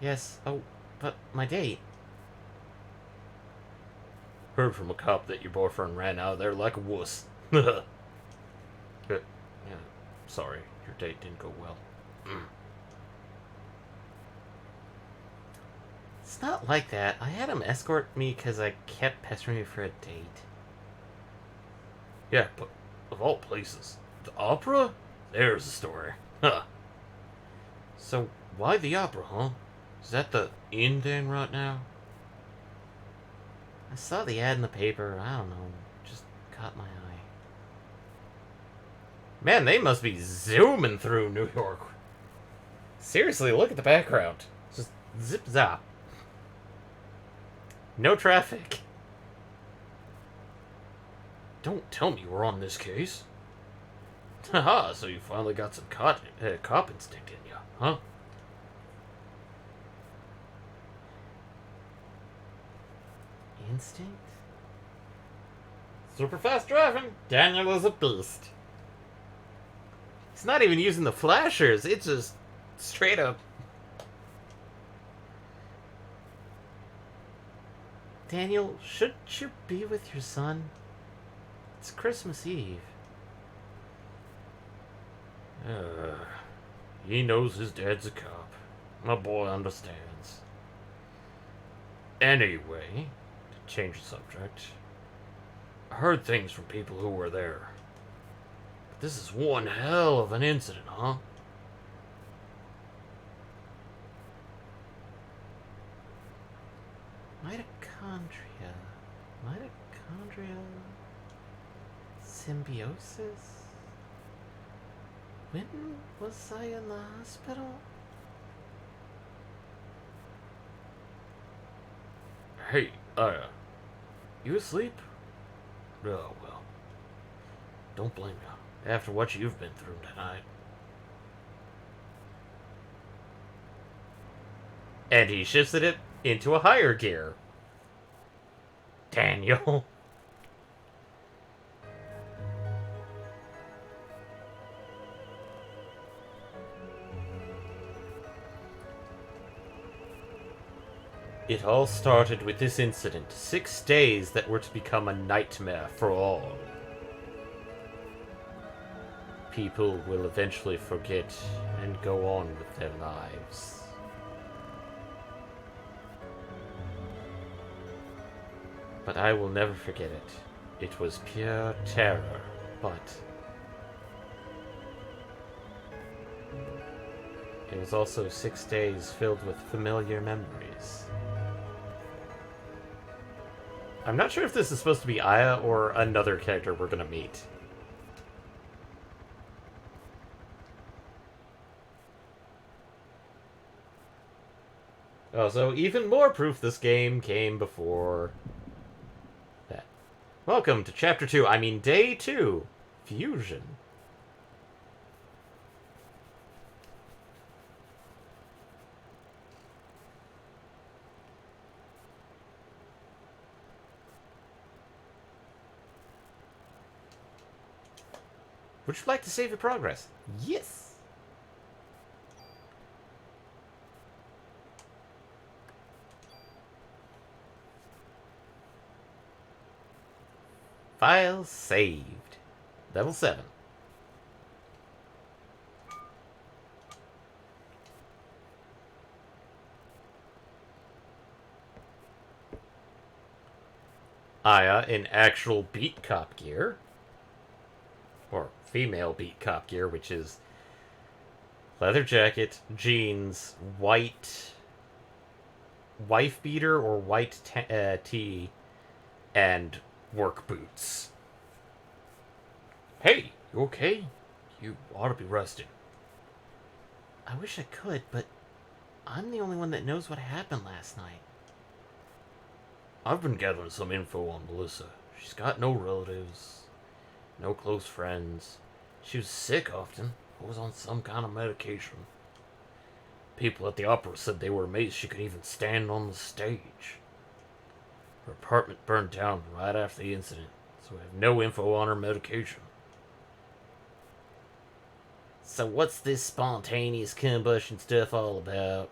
Yes, oh, but my date. Heard from a cop that your boyfriend ran out of there like a wuss. Yeah, sorry, your date didn't go well. It's not like that. I had him escort me because I kept pestering me for a date. Yeah, but of all places, the opera? There's the story. Huh. So, why the opera, huh? Is that the in thing right now? I saw the ad in the paper. I don't know. Just caught my eye. Man, they must be zooming through New York. Seriously, look at the background. Just zip zap. No traffic. Don't tell me we're on this case. Haha, so you finally got some cop instinct in you, huh? Instinct? Super fast driving. Daniel is a beast. He's not even using the flashers. It's just straight up. Daniel, shouldn't you be with your son? It's Christmas Eve. He knows his dad's a cop. My boy understands. Anyway, to change the subject, I heard things from people who were there. But this is one hell of an incident, huh? Mitochondria. Symbiosis? When was I in the hospital? Hey, you asleep? Oh, well. Don't blame you, after what you've been through tonight. And he shifted it into a higher gear. Daniel. It all started with this incident, 6 days that were to become a nightmare for all. People will eventually forget and go on with their lives. But I will never forget it. It was pure terror, but it was also 6 days filled with familiar memories. I'm not sure if this is supposed to be Aya or another character we're gonna meet. Oh, so even more proof this game came before that. Welcome to Chapter 2. I mean, Day 2. Fusion. Would you like to save your progress? Yes. File saved. Level 7. Aya in actual beat cop gear. Or female beat cop gear, which is leather jacket, jeans, white wife beater or white tee, and work boots. Hey, you okay? You ought to be resting. I wish I could, but I'm the only one that knows what happened last night. I've been gathering some info on Melissa. She's got no relatives, no close friends. She was sick often, was on some kind of medication. People at the opera said they were amazed she could even stand on the stage. Her apartment burned down right after the incident, so we have no info on her medication. So what's this spontaneous combustion stuff all about?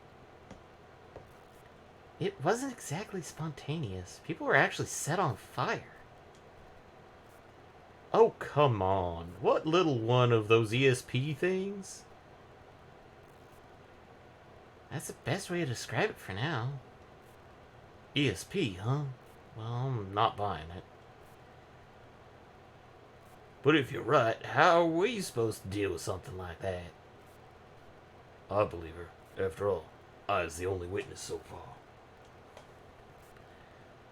It wasn't exactly spontaneous. People were actually set on fire. Oh, come on. What little one of those ESP things? That's the best way to describe it for now. ESP, huh? Well, I'm not buying it. But if you're right, how are we supposed to deal with something like that? I believe her. After all, I was the only witness so far.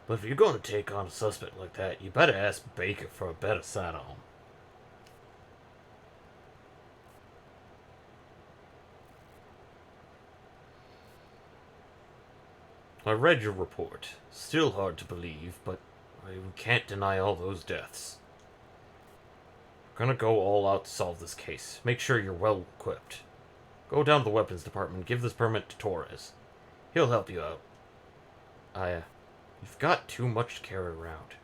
But if you're going to take on a suspect like that, you better ask Baker for a better sidearm. I read your report. Still hard to believe, but we can't deny all those deaths. We're gonna go all out to solve this case. Make sure you're well equipped. Go down to the weapons department, give this permit to Torres. He'll help you out. You've got too much to carry around.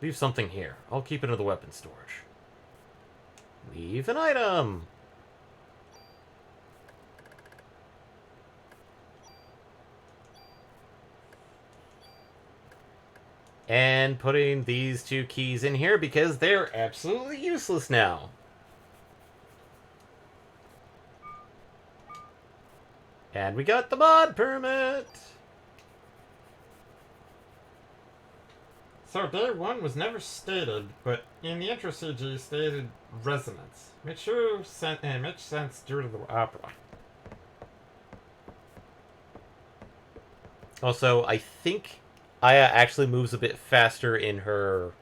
Leave something here. I'll keep it in the weapons storage. Leave an item! And putting these two keys in here because they're absolutely useless now. And we got the mod permit! So day one was never stated, but in the intro CG stated resonance, which makes sense due to the opera. Also, I think Aya actually moves a bit faster in her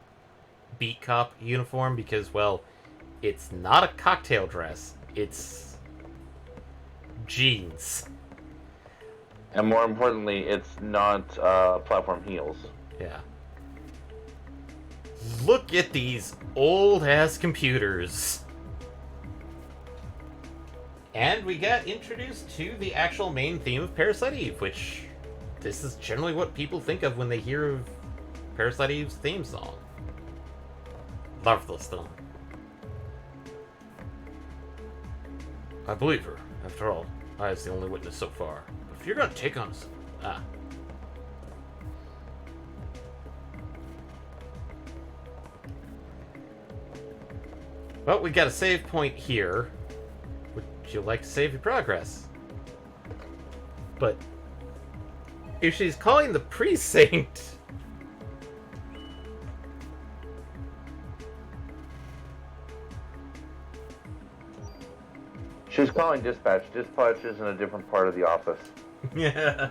beat cop uniform because, well, it's not a cocktail dress. It's jeans. And more importantly, it's not platform heels. Yeah. Look at these old-ass computers. And we got introduced to the actual main theme of Parasite Eve, which this is generally what people think of when they hear of Parasite Eve's theme song. Love this song. I believe her. After all, I was the only witness so far. But if you're gonna take on us... Well, we got a save point here. Would you like to save your progress? But if she's calling the precinct... She's calling dispatch. Dispatch is in a different part of the office. Yeah.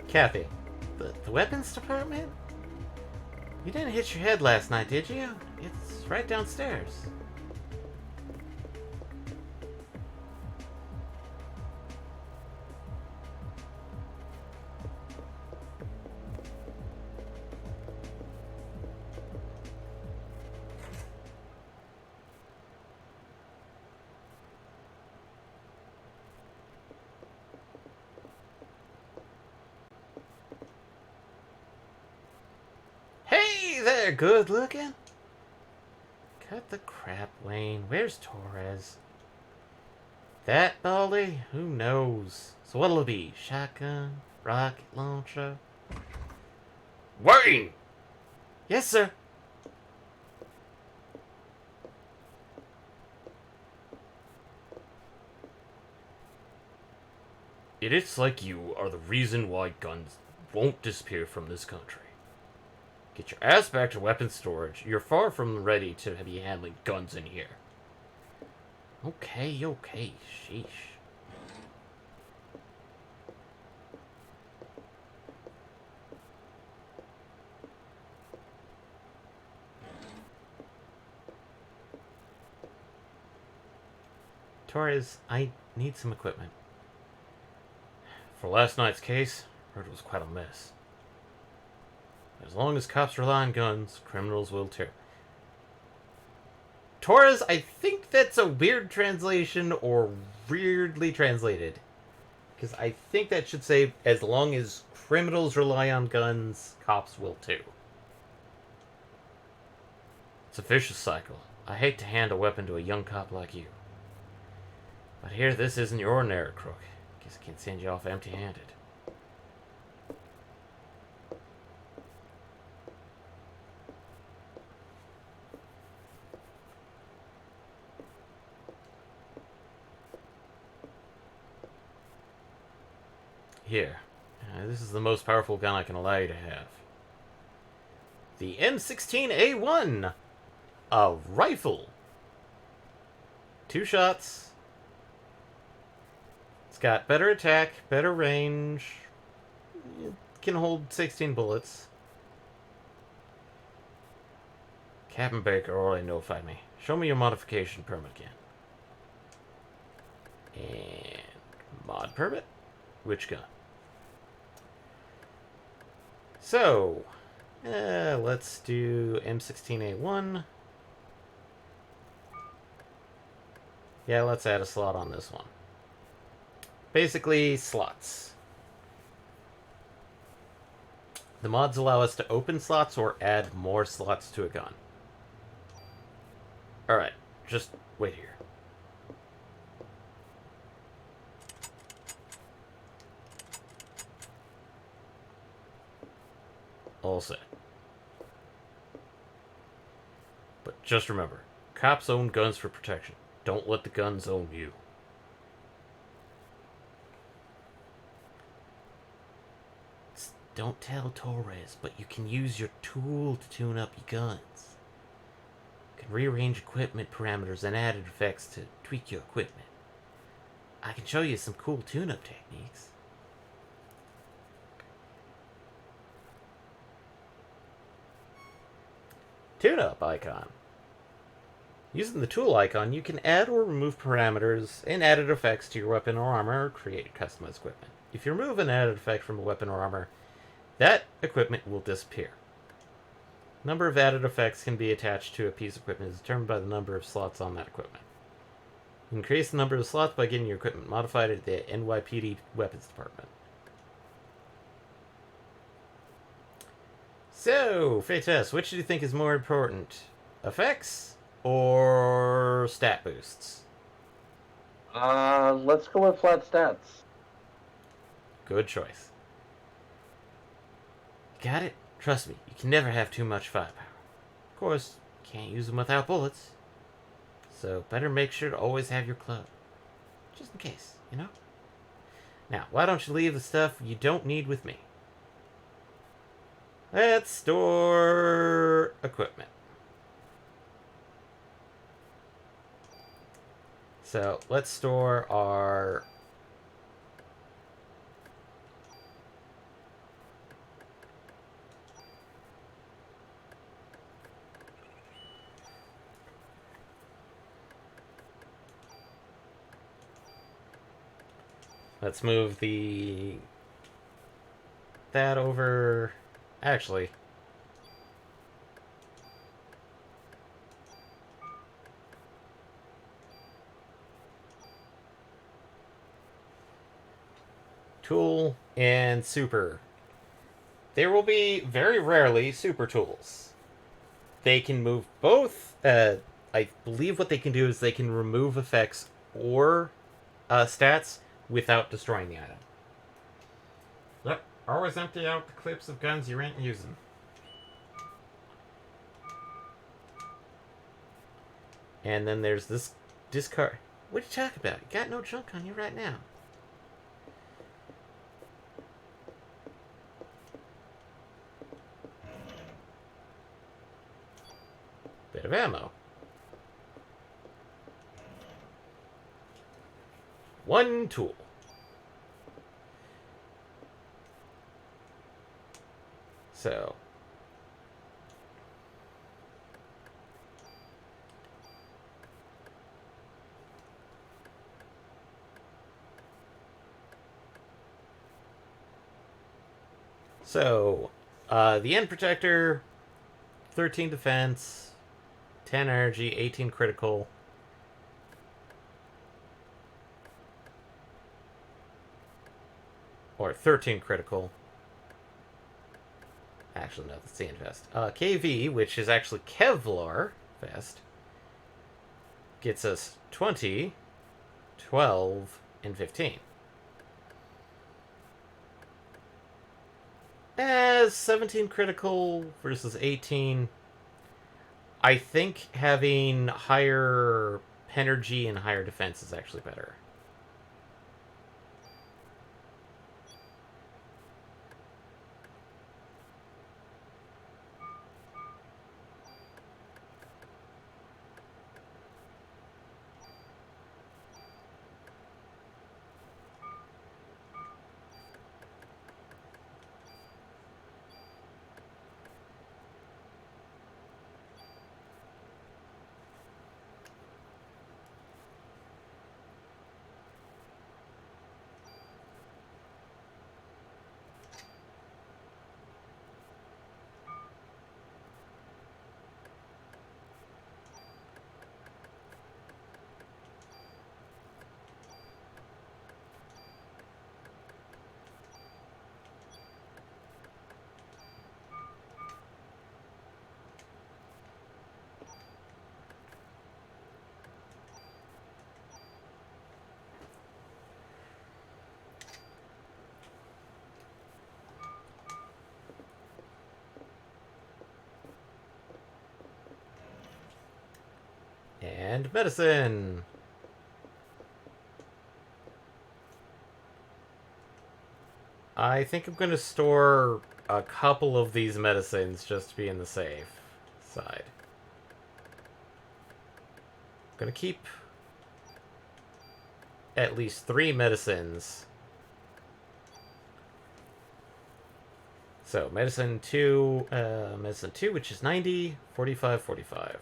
Kathy, the weapons department? You didn't hit your head last night, did you? It's right downstairs. Hey there, good looking. Cut the crap, Wayne. Where's Torres? That Baldy? Who knows? So what'll it be? Shotgun? Rocket launcher? Wayne! Yes, sir. Idiots like you are the reason why guns won't disappear from this country. Get your ass back to weapons storage. You're far from ready to be handling guns in here. Okay, okay, sheesh. Torres, I need some equipment. For last night's case, heard it was quite a mess. As long as cops rely on guns, criminals will too. Torres, I think that's a weird translation or weirdly translated. Because I think that should say, as long as criminals rely on guns, cops will too. It's a vicious cycle. I hate to hand a weapon to a young cop like you. But here, this isn't your ordinary crook. Guess I can't send you off empty-handed. Here. This is the most powerful gun I can allow you to have. The M16A1! A rifle! 2 shots. It's got better attack, better range. It can hold 16 bullets. Captain Baker already notified me. Show me your modification permit again. And mod permit? Which gun? So, let's do M16A1. Yeah, let's add a slot on this one. Basically, slots. The mods allow us to open slots or add more slots to a gun. Alright, just wait here. All set. But just remember, cops own guns for protection. Don't let the guns own you. Don't tell Torres, but you can use your tool to tune up your guns. You can rearrange equipment parameters and added effects to tweak your equipment. I can show you some cool tune-up techniques. Tune-up icon. Using the tool icon, you can add or remove parameters and added effects to your weapon or armor, or create customized equipment. If you remove an added effect from a weapon or armor, that equipment will disappear. Number of added effects can be attached to a piece of equipment is determined by the number of slots on that equipment. You increase the number of slots by getting your equipment modified at the NYPD Weapons Department. So, Fates, which do you think is more important? Effects or stat boosts? Let's go with flat stats. Good choice. Got it? Trust me, you can never have too much firepower. Of course, you can't use them without bullets. So better make sure to always have your club. Just in case, you know? Now, why don't you leave the stuff you don't need with me? Let's store equipment. So, let's store our let's move that over. Actually, tool and super. There will be very rarely super tools. They can move both. I believe what they can do is they can remove effects or stats without destroying the item. Yep, always empty out the clips of guns you ain't using. And then there's this discard. What are you talking about? You got no junk on you right now. bit of ammo. 1 tool. So. The end protector, 13 defense, 10 energy, 18 critical. Or 13 critical. Actually, no, that's the end vest. KV, which is actually Kevlar vest, gets us 20, 12, and 15. As 17 critical versus 18. I think having higher energy and higher defense is actually better. And medicine. I think I'm going to store a couple of these medicines just to be in the safe side. I'm going to keep at least 3 medicines. So, medicine 2, which is 90, 45, 45.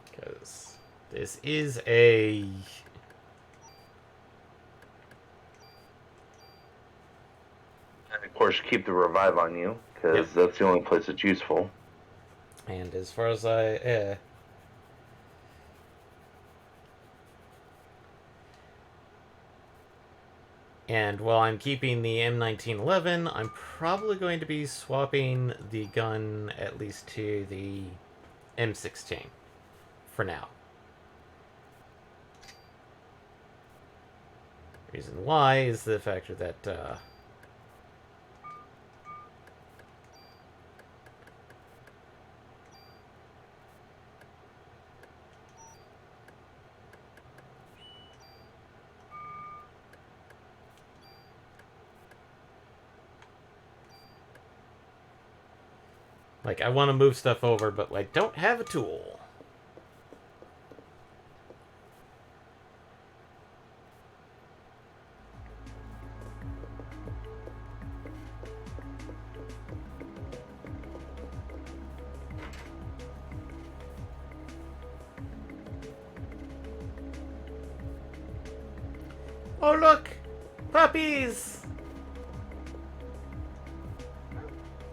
Because this is a... And of course, keep the revive on you, because that's the only place it's useful. And as far as and while I'm keeping the M1911, I'm probably going to be swapping the gun at least to the M16 for now. Reason why is the factor that like, I want to move stuff over, but I don't have a tool. Oh, look! Puppies!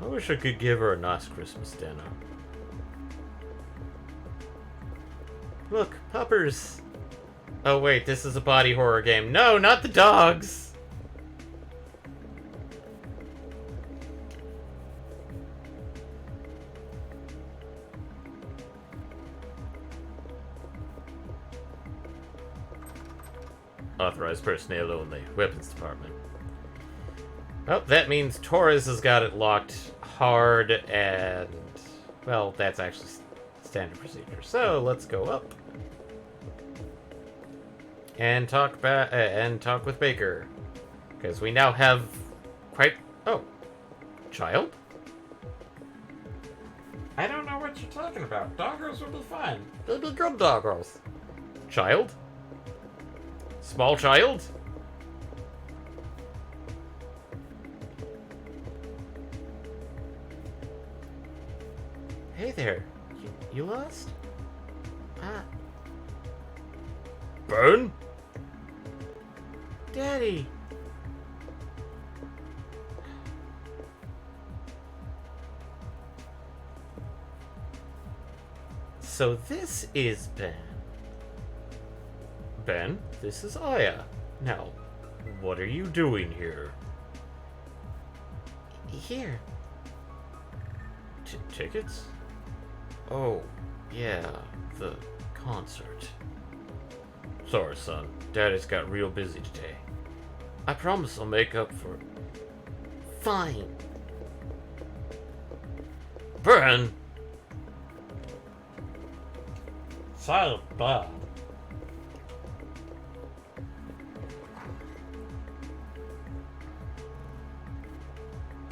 I wish I could give her a nice Christmas dinner. Look, puppers! Oh wait, this is a body horror game. No, not the dogs! Authorized personnel only. Weapons department. Oh, that means Torres has got it locked hard, and... well, that's actually standard procedure. So, let's go up. And talk with Baker. Because we now have quite... oh. Child? I don't know what you're talking about. Doggos will be fine. They'll be good doggos. Child? Small child? Hey there. You lost? Ah, Burn? Daddy. So this is Ben. Ben, this is Aya. Now, what are you doing here? Here. Tickets? Oh, yeah, the concert. Sorry, son. Daddy's got real busy today. I promise I'll make up for... Fine. Ben! So bad.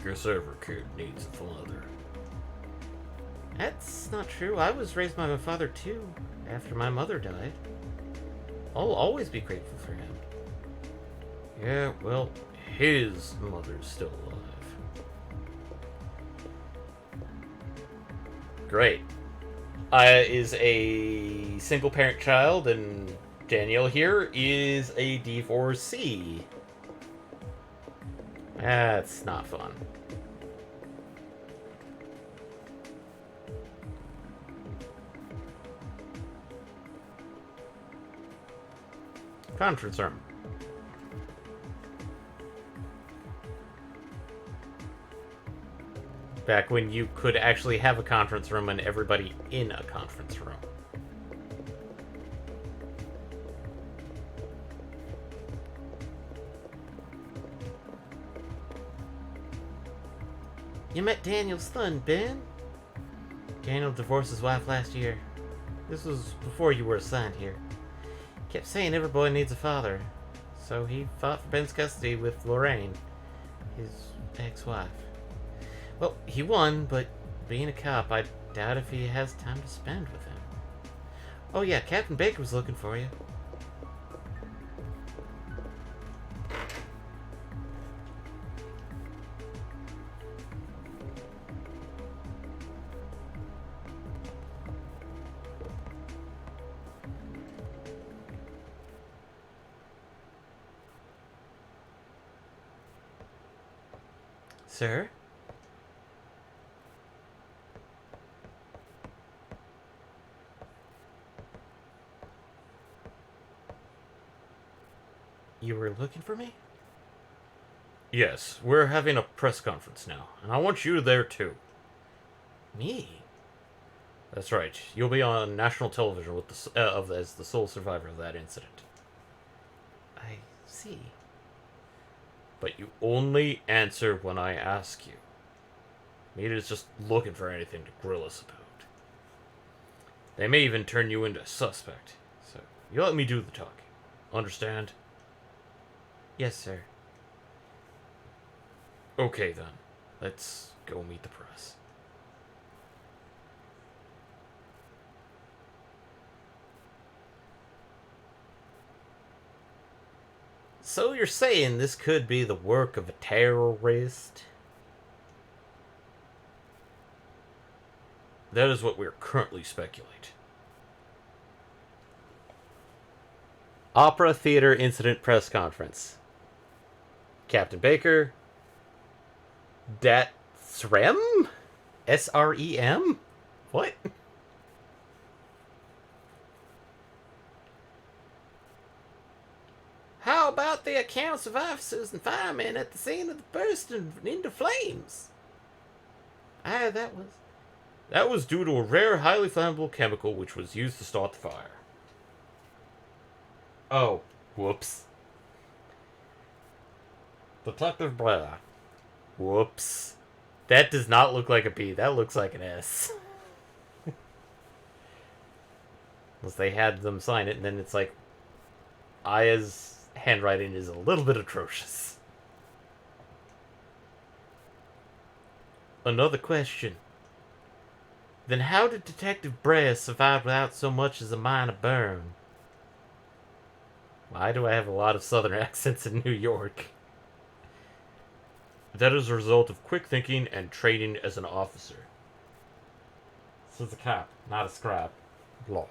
Guess every kid needs a father. That's not true. I was raised by my father too, after my mother died. I'll always be grateful for him. Yeah, well, his mother's still alive. Great. Is a single parent child, and Danielle here is a D4C. That's not fun. Conference room. Back when you could actually have a conference room and everybody in a conference room. You met Daniel's son, Ben? Daniel divorced his wife last year. This was before you were assigned here. Kept saying every boy needs a father. So he fought for Ben's custody with Lorraine, his ex-wife. Well, he won, but being a cop, I doubt if he has time to spend with him. Oh yeah, Captain Baker was looking for you. Sir? You were looking for me? Yes, we're having a press conference now, and I want you there too. Me? That's right. You'll be on national television with as the sole survivor of that incident. I see. But you only answer when I ask you. Media's just looking for anything to grill us about. They may even turn you into a suspect. So you let me do the talking. Understand? Yes, sir. Okay then. Let's go meet the press. So you're saying this could be the work of a terrorist? That is what we're currently speculating. Opera Theater Incident Press Conference. Captain Baker. Dat Srem? S-R-E-M? What? How about the accounts of officers and firemen at the scene of the burst into flames? That was due to a rare, highly flammable chemical which was used to start the fire. Oh, Whoops. Detective Blair. Whoops. That does not look like a B. That looks like an S. Unless they had them sign it, and then it's like... Aya's handwriting is a little bit atrocious. Another question. Then how did Detective Brea survive without so much as a minor burn? Why do I have a lot of southern accents in New York? That is a result of quick thinking and training as an officer. This is a cap, not a scrap. Blah.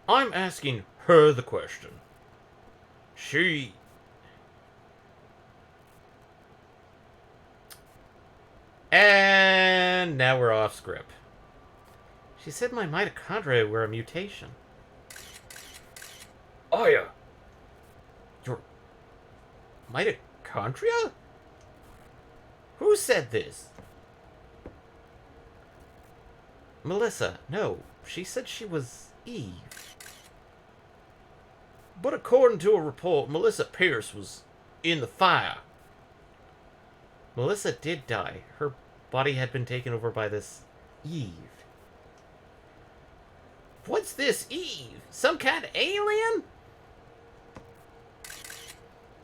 I'm asking her the question. She... And now we're off script. She said my mitochondria were a mutation. Aya! Your mitochondria? Who said this? Melissa, no. She said she was Eve. But according to a report, Melissa Pierce was in the fire. Melissa did die. Her body had been taken over by this Eve. What's this Eve? Some kind of alien?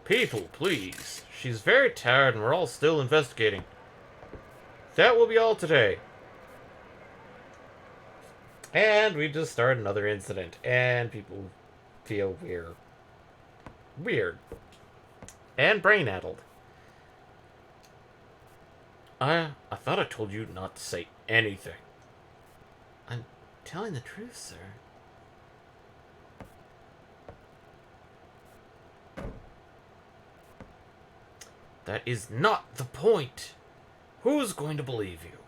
People, please. She's very tired and we're all still investigating. That will be all today. And we just start another incident. And people feel weird. Weird. And brain-addled. I thought I told you not to say anything. I'm telling the truth, sir. That is not the point. Who's going to believe you?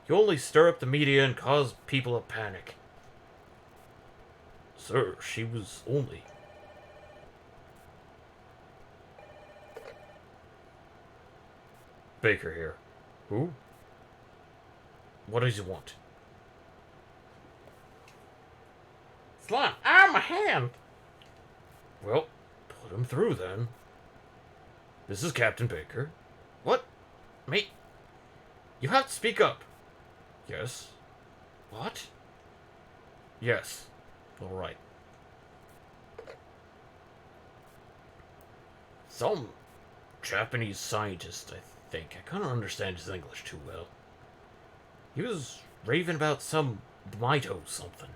You only stir up the media and cause people to panic. Sir, she was only... Baker here. Who? What does he want? Slime, ah, my hand! Well, put him through then. This is Captain Baker. What? Mate? You have to speak up. Yes. What? Yes. All right. Some Japanese scientist, I think. I couldn't understand his English too well. He was raving about some mito something.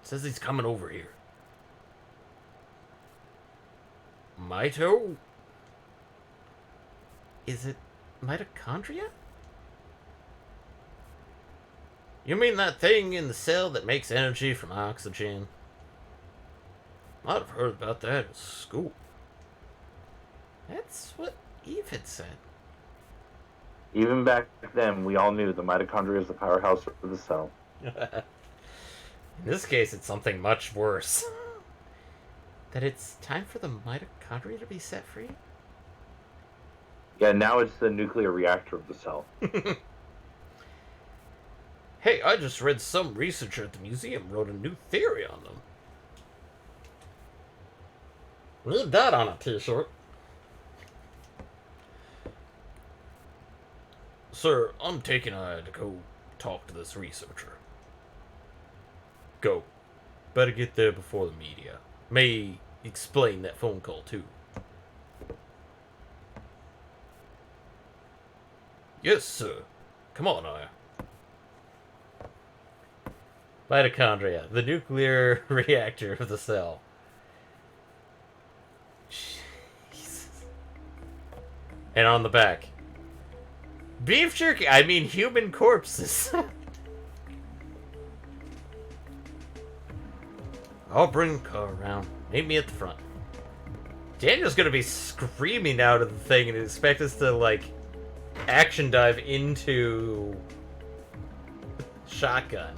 Says he's coming over here. Mito? Is it mitochondria? You mean that thing in the cell that makes energy from oxygen? Might have heard about that in school. That's what Eve had said. Even back then, we all knew the mitochondria is the powerhouse of the cell. In this case, it's something much worse. That it's time for the mitochondria to be set free? Yeah, now it's the nuclear reactor of the cell. Hey, I just read some researcher at the museum wrote a new theory on them. Read that on a t-shirt. Sir, I'm taking to go talk to this researcher. Go. Better get there before the media. May explain that phone call, too. Yes, sir. Come on, Aya. Mitochondria, the nuclear reactor of the cell. Jesus. And on the back, beef jerky, I mean human corpses. I'll bring the car around. Meet me at the front. Daniel's gonna be screaming out of the thing and expect us to, like, action dive into shotgun.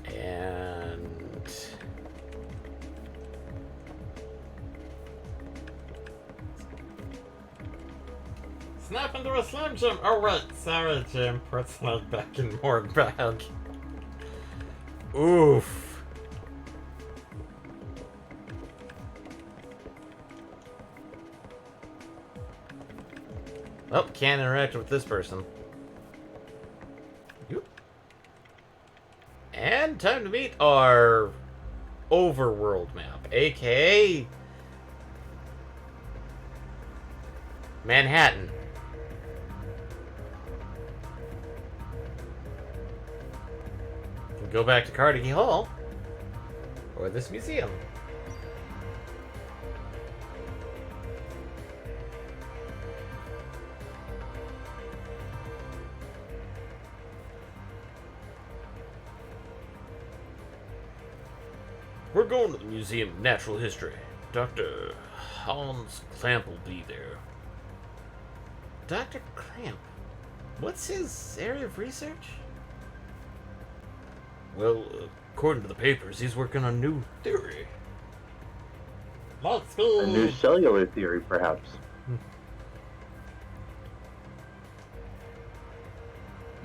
And Snap into a Slim Jim. Oh wait, sorry Jim. Puts leg back in more bag. oof. Oh, can't interact with this person. And time to meet our overworld map, aka Manhattan. You can go back to Carnegie Hall or this museum. We're going to the Museum of Natural History. Dr. Hans Clamp will be there. Dr. Clamp? What's his area of research? Well, according to the papers, he's working on a new theory. Let's A new go. cellular theory, perhaps.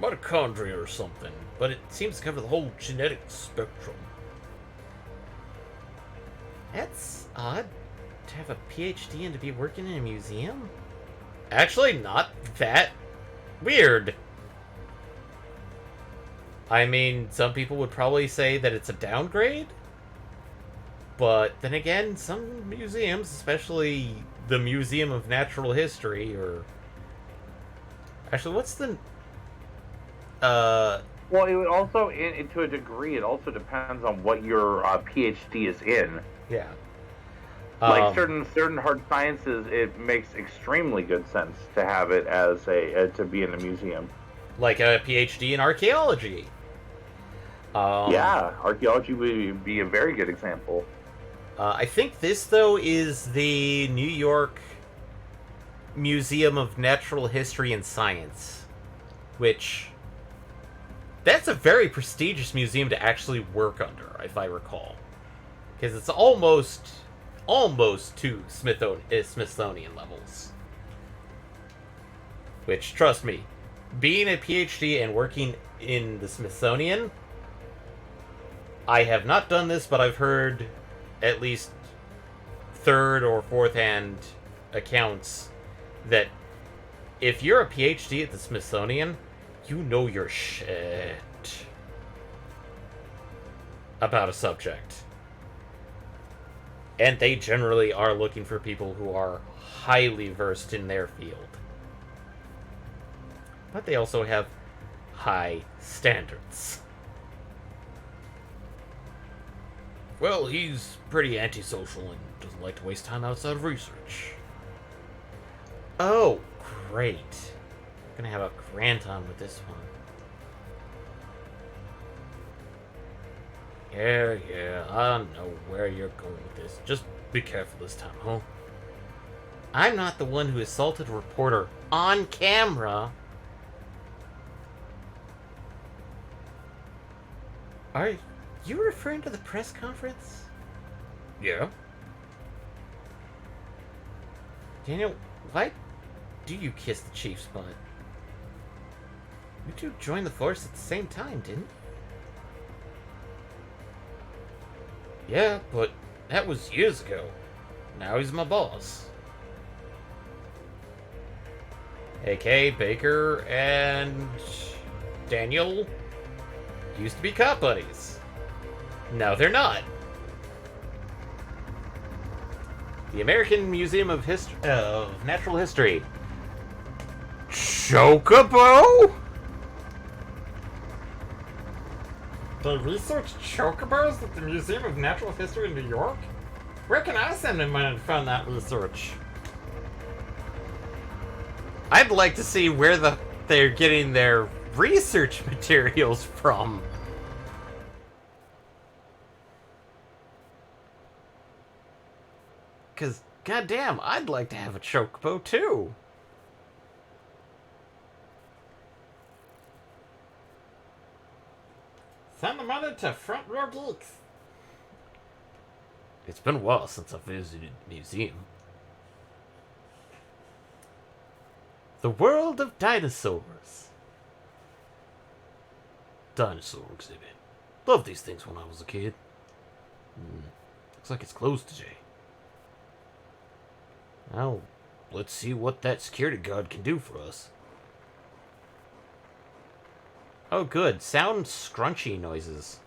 Mitochondria or something, but it seems to cover the whole genetic spectrum. That's odd to have a PhD and to be working in a museum. Actually, not that weird. I mean, some people would probably say that it's a downgrade. But then again, some museums, especially the Museum of Natural History, or... Actually, what's the... Well, it would also, to a degree, it also depends on what your PhD is in. Yeah. Like certain hard sciences, it makes extremely good sense to have it as to be in a museum. Like a PhD in archaeology. Yeah, archaeology would be a very good example. I think this, though, is the New York Museum of Natural History and Science, which... That's a very prestigious museum to actually work under, if I recall. Because it's almost to Smithsonian levels. Which, trust me, being a PhD and working in the Smithsonian, I have not done this, but I've heard at least third or fourth hand accounts that if you're a PhD at the Smithsonian, you know your shit about a subject. And they generally are looking for people who are highly versed in their field. But they also have high standards. Well, he's pretty antisocial and doesn't like to waste time outside of research. Oh, great. I'm gonna have a grand time with this one. Yeah, I know where you're going with this. Just be careful this time, huh? I'm not the one who assaulted a reporter on camera. Are you referring to the press conference? Yeah. Daniel, why do you kiss the chief's butt? You two joined the force at the same time, didn't you? Yeah, but that was years ago. Now he's my boss. AK, Baker, and Daniel used to be cop buddies. Now they're not. The American Museum of Natural History. Chocobo? They research chocobos at the Museum of Natural History in New York? Where can I send them when I fund that research? I'd like to see where they're getting their research materials from. Because, goddamn, I'd like to have a chocobo too. Send the money to Front Row Geeks. It's been a while since I visited the museum. The world of dinosaurs. Dinosaur exhibit. Loved these things when I was a kid. Looks like it's closed today. Well, let's see what that security guard can do for us. Oh, good. Sound scrunchy noises.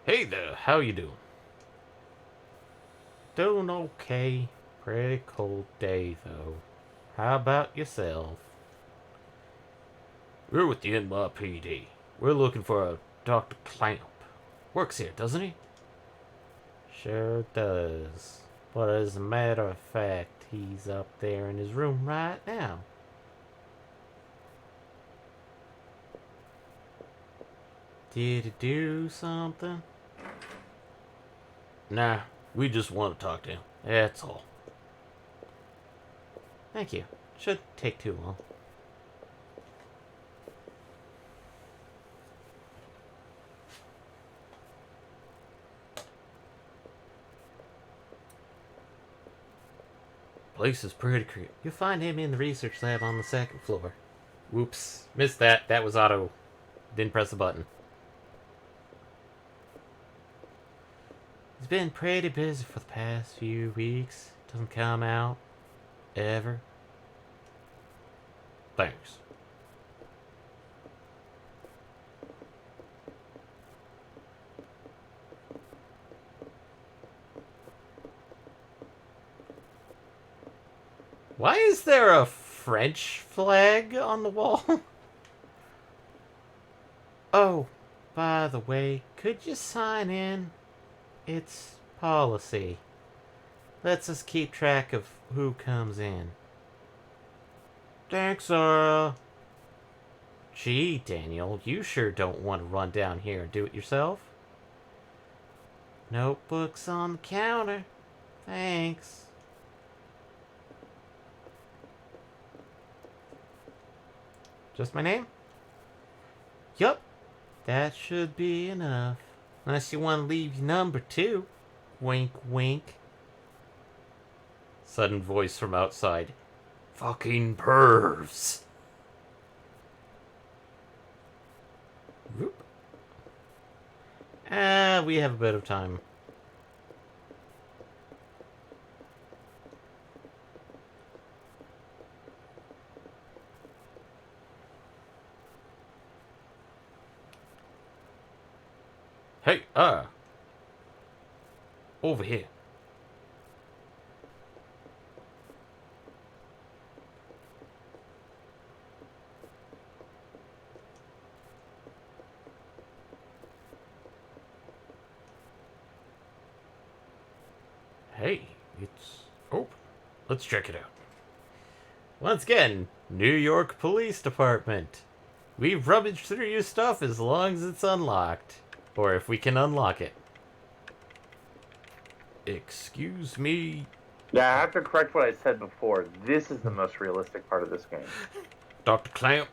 Hey there, how you doing? Doing okay. Pretty cold day, though. How about yourself? We're with the NYPD. We're looking for a Dr. Clamp. Works here, doesn't he? Sure does. But as a matter of fact, he's up there in his room right now. Did he do something? Nah, we just want to talk to him. That's all. Thank you. Shouldn't take too long. Place is pretty creepy. You'll find him in the research lab on the second floor. Whoops. Missed that. That was auto. Didn't press the button. He's been pretty busy for the past few weeks. Doesn't come out. Ever. Thanks. Why is there a French flag on the wall? Oh, by the way, could you sign in? It's policy. Lets us keep track of who comes in. Thanks, Gee, Daniel, you sure don't want to run down here and do it yourself? Notebooks on the counter. Thanks. Just my name? Yup. That should be enough. Unless you want to leave your number too. Wink, wink. Sudden voice from outside. Fucking pervs. Whoop. We have a bit of time. Hey, over here. Hey, it's open. Let's check it out. Once again, New York Police Department. We rummage through your stuff as long as it's unlocked. Or if we can unlock it. Excuse me, Yeah, I have to correct what I said before. This is the most realistic part of this game. Dr. Clamp.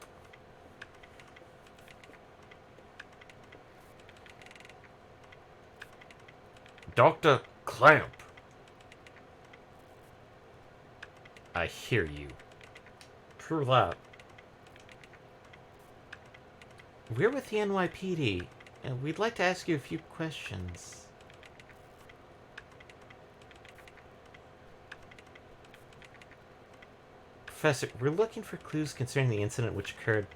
Dr. Clamp. I hear you. True that. We're with the NYPD, and we'd like to ask you a few questions. Professor, we're looking for clues concerning the incident which occurred.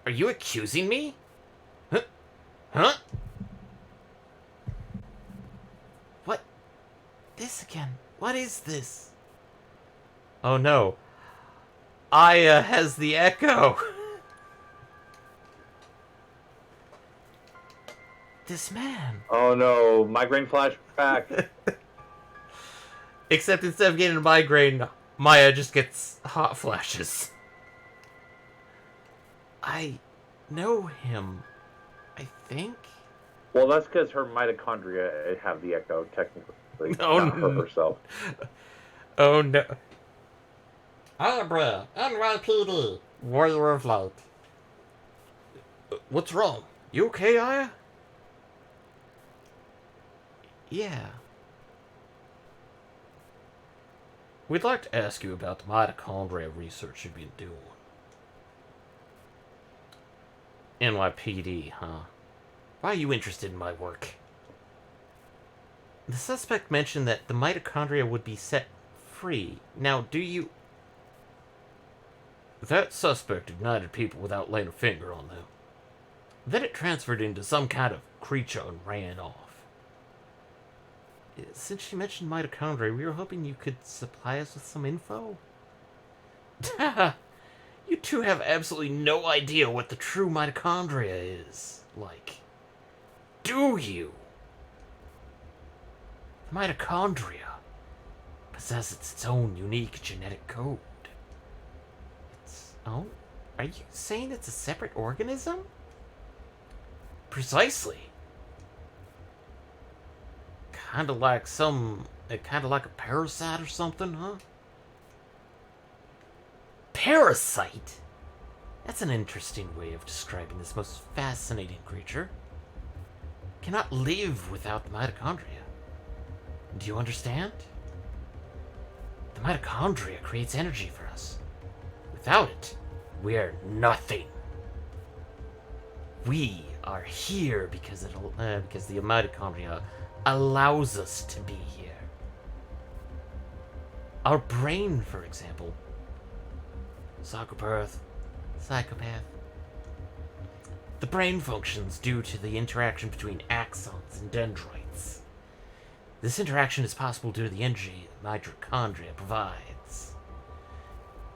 Are you accusing me? Huh? Huh? What? This again? What is this? Oh no. Aya has the echo. This man. Oh no, migraine flashback. Except instead of getting a migraine, Maya just gets hot flashes. I know him, I think. Well, that's because her mitochondria have the echo, technically. Oh, not her no. herself. Oh no. Abra, NYPD, Warrior of Light. What's wrong? You okay, Aya? Yeah. We'd like to ask you about the mitochondria research you've been doing. NYPD, huh? Why are you interested in my work? The suspect mentioned that the mitochondria would be set free. Now, do you... That suspect ignited people without laying a finger on them. Then it transferred into some kind of creature and ran off. Since you mentioned mitochondria, we were hoping you could supply us with some info. You two have absolutely no idea what the true mitochondria is like. Do you? The mitochondria possesses its own unique genetic code. Oh? Are you saying it's a separate organism? Precisely. Kinda like a parasite or something, huh? Parasite? That's an interesting way of describing this most fascinating creature. Cannot live without the mitochondria. Do you understand? The mitochondria creates energy for us. Without it, we're nothing. We are here because the mitochondria allows us to be here. Our brain, for example. Psychopath. The brain functions due to the interaction between axons and dendrites. This interaction is possible due to the energy the mitochondria provides.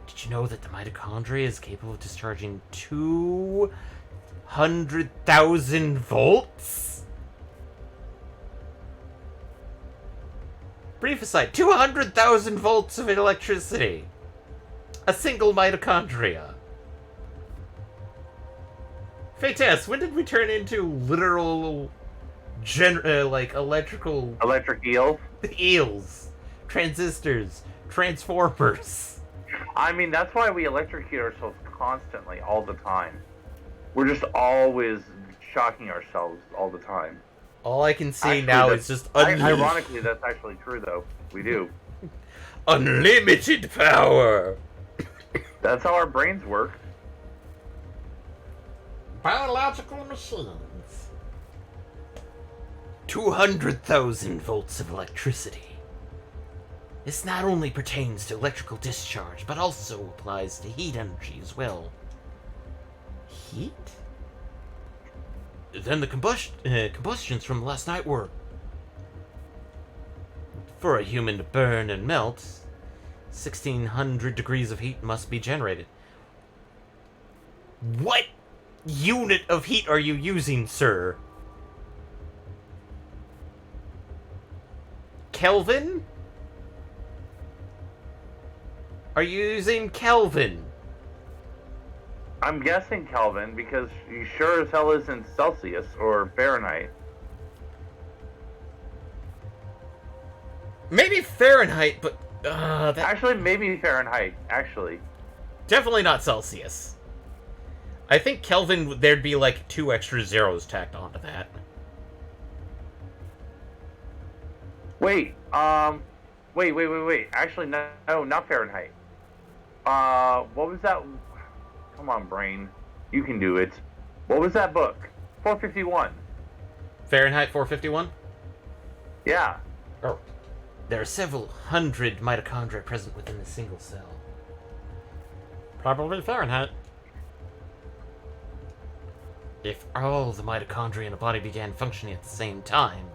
Did you know that the mitochondria is capable of discharging 200,000 volts? Brief aside, 200,000 volts of electricity. A single mitochondria. Fates, when did we turn into literal, electrical... Electric eels? eels, transistors, transformers? I mean, that's why we electrocute ourselves constantly, all the time. We're just always shocking ourselves all the time. All I can see Actually, now is just ironically, that's actually true, though. We do. Unlimited power. That's how our brains work. Biological machines. 200,000 volts of electricity. This not only pertains to electrical discharge, but also applies to heat energy as well. Heat? Then the combustions from last night were... For a human to burn and melt, 1,600 degrees of heat must be generated. What unit of heat are you using, sir? Kelvin? Are you using Kelvin? I'm guessing Kelvin, because you sure as hell isn't Celsius or Fahrenheit. Maybe Fahrenheit, but Actually, maybe Fahrenheit, actually. definitely not Celsius. I think Kelvin, there'd be like 2 extra zeros tacked onto that. Wait, wait. Actually, no, not Fahrenheit. What was that? Come on, brain. You can do it. What was that book? 451. Fahrenheit 451? Yeah. Oh. There are several hundred mitochondria present within a single cell. Probably Fahrenheit. If all the mitochondria in a body began functioning at the same time,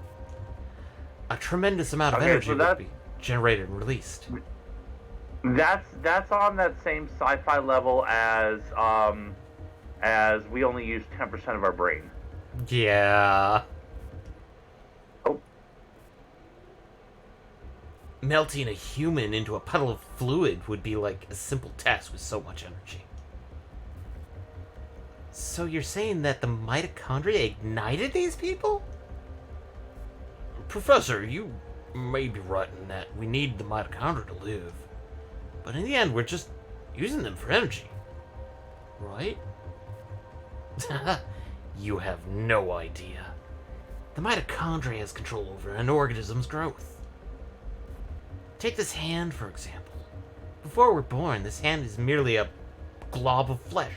a tremendous amount of energy would be generated and released. That's on that same sci-fi level as we only use 10% of our brain. Yeah. Oh. Melting a human into a puddle of fluid would be like a simple task with so much energy. So you're saying that the mitochondria ignited these people? Professor, you may be right in that we need the mitochondria to live. But in the end, we're just using them for energy. Right? You have no idea. The mitochondria has control over an organism's growth. Take this hand, for example. Before we're born, this hand is merely a glob of flesh.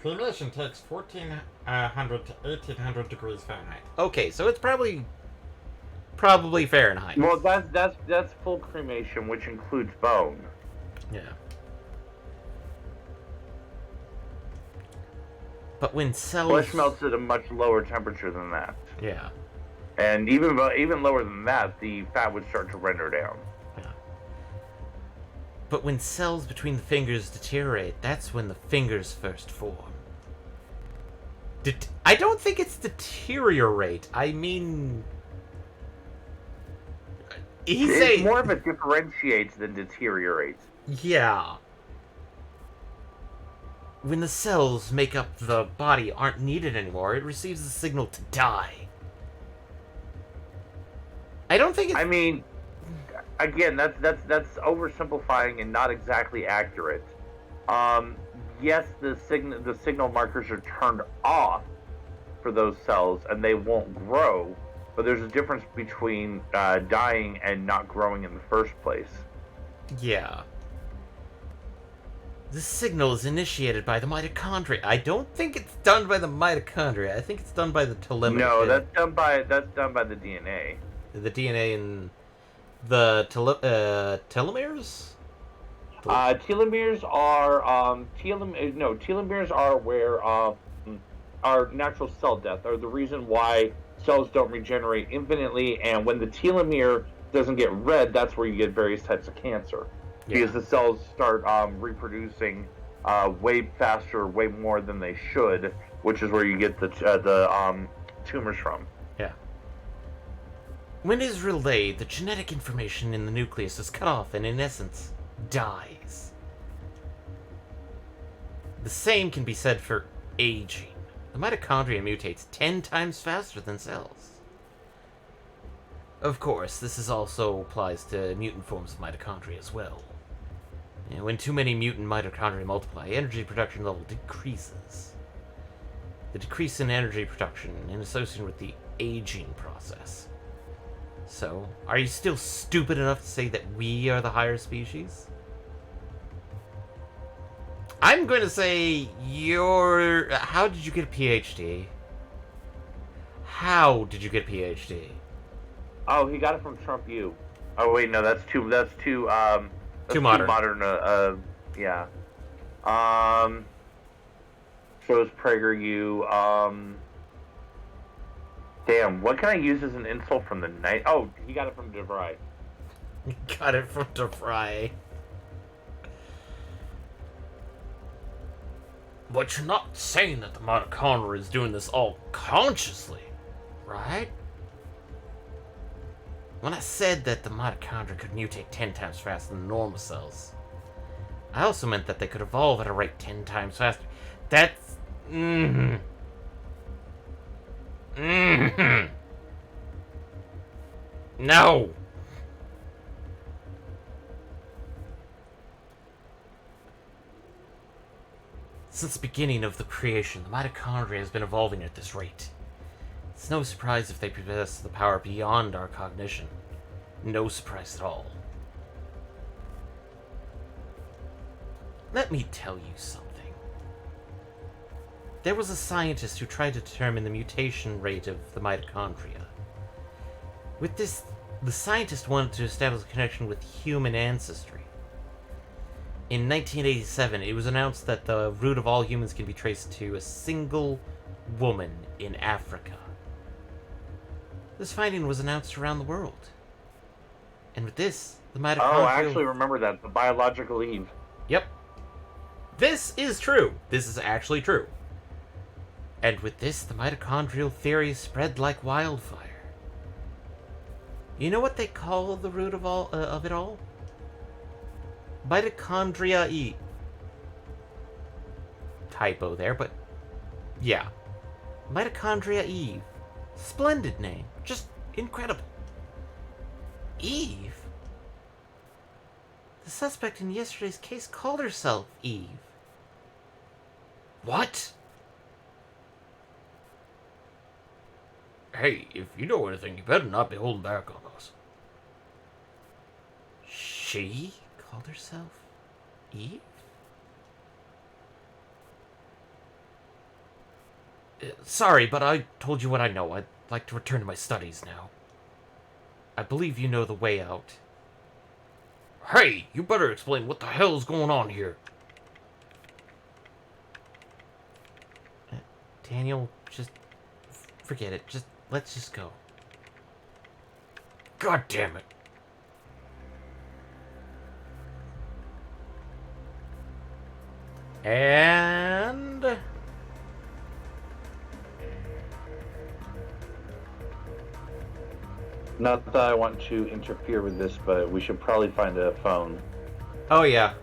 Cremation takes 1,400 to 1,800 degrees Fahrenheit. Okay, so it's probably Fahrenheit. Well, that's full cremation, which includes bone. Yeah. But when cells... Flesh melts at a much lower temperature than that. Yeah. And even lower than that, the fat would start to render down. Yeah. But when cells between the fingers deteriorate, that's when the fingers first form. I don't think it's deteriorate. I mean... It's more of a differentiates than deteriorates. Yeah. When the cells make up the body aren't needed anymore, it receives the signal to die. I don't think it's... I mean, again, that's oversimplifying and not exactly accurate. Yes, the signal markers are turned off for those cells, and they won't grow. But there's a difference between dying and not growing in the first place. Yeah. The signal is initiated by the mitochondria. I don't think it's done by the mitochondria. I think it's done by the telomere. No, that's done by the DNA. The DNA and the telomeres? Telomeres are telomeres are where our natural cell death are the reason why cells don't regenerate infinitely, and when the telomere doesn't get red, that's where you get various types of cancer. Yeah. Because the cells start reproducing way faster, way more than they should, which is where you get the tumors from. Yeah. When it is relayed, the genetic information in the nucleus is cut off and, in essence, dies. The same can be said for aging. The mitochondria mutates 10 times faster than cells. Of course, this also applies to mutant forms of mitochondria as well. When too many mutant mitochondria multiply, energy production level decreases. The decrease in energy production is associated with the aging process. So, are you still stupid enough to say that we are the higher species? I'm going to say you're... How did you get a PhD? How did you get a PhD? Oh, he got it from Trump U. Oh wait, no, that's too modern. Too modern. Yeah. So is PragerU. Damn, what can I use as an insult from the night? Oh, he got it from DeVry. Got it from DeVry. But you're not saying that the mitochondria is doing this all consciously, right? When I said that the mitochondria could mutate 10 times faster than normal cells, I also meant that they could evolve at a rate 10 times faster. That's... No! Since the beginning of the creation, the mitochondria has been evolving at this rate. It's no surprise if they possess the power beyond our cognition. No surprise at all. Let me tell you something. There was a scientist who tried to determine the mutation rate of the mitochondria. With this, the scientist wanted to establish a connection with human ancestry. In 1987, it was announced that the root of all humans can be traced to a single woman in Africa. This finding was announced around the world. And with this, the mitochondria... Oh, I actually remember that. The biological Eve. Yep. This is true. This is actually true. And with this, the mitochondrial theory spread like wildfire. You know what they call the root of it all? Mitochondria E. Typo there, but yeah. Mitochondria Eve. Splendid name. Just incredible. Eve? The suspect in yesterday's case called herself Eve. What? Hey, if you know anything, you better not be holding back on us. She called herself Eve? Sorry, but I told you what I know. I'd like to return to my studies now. I believe you know the way out. Hey, you better explain what the hell's going on here. Daniel, just forget it. Let's just go. God damn it. And Not that I want to interfere with this, but we should probably find a phone. oh yeah,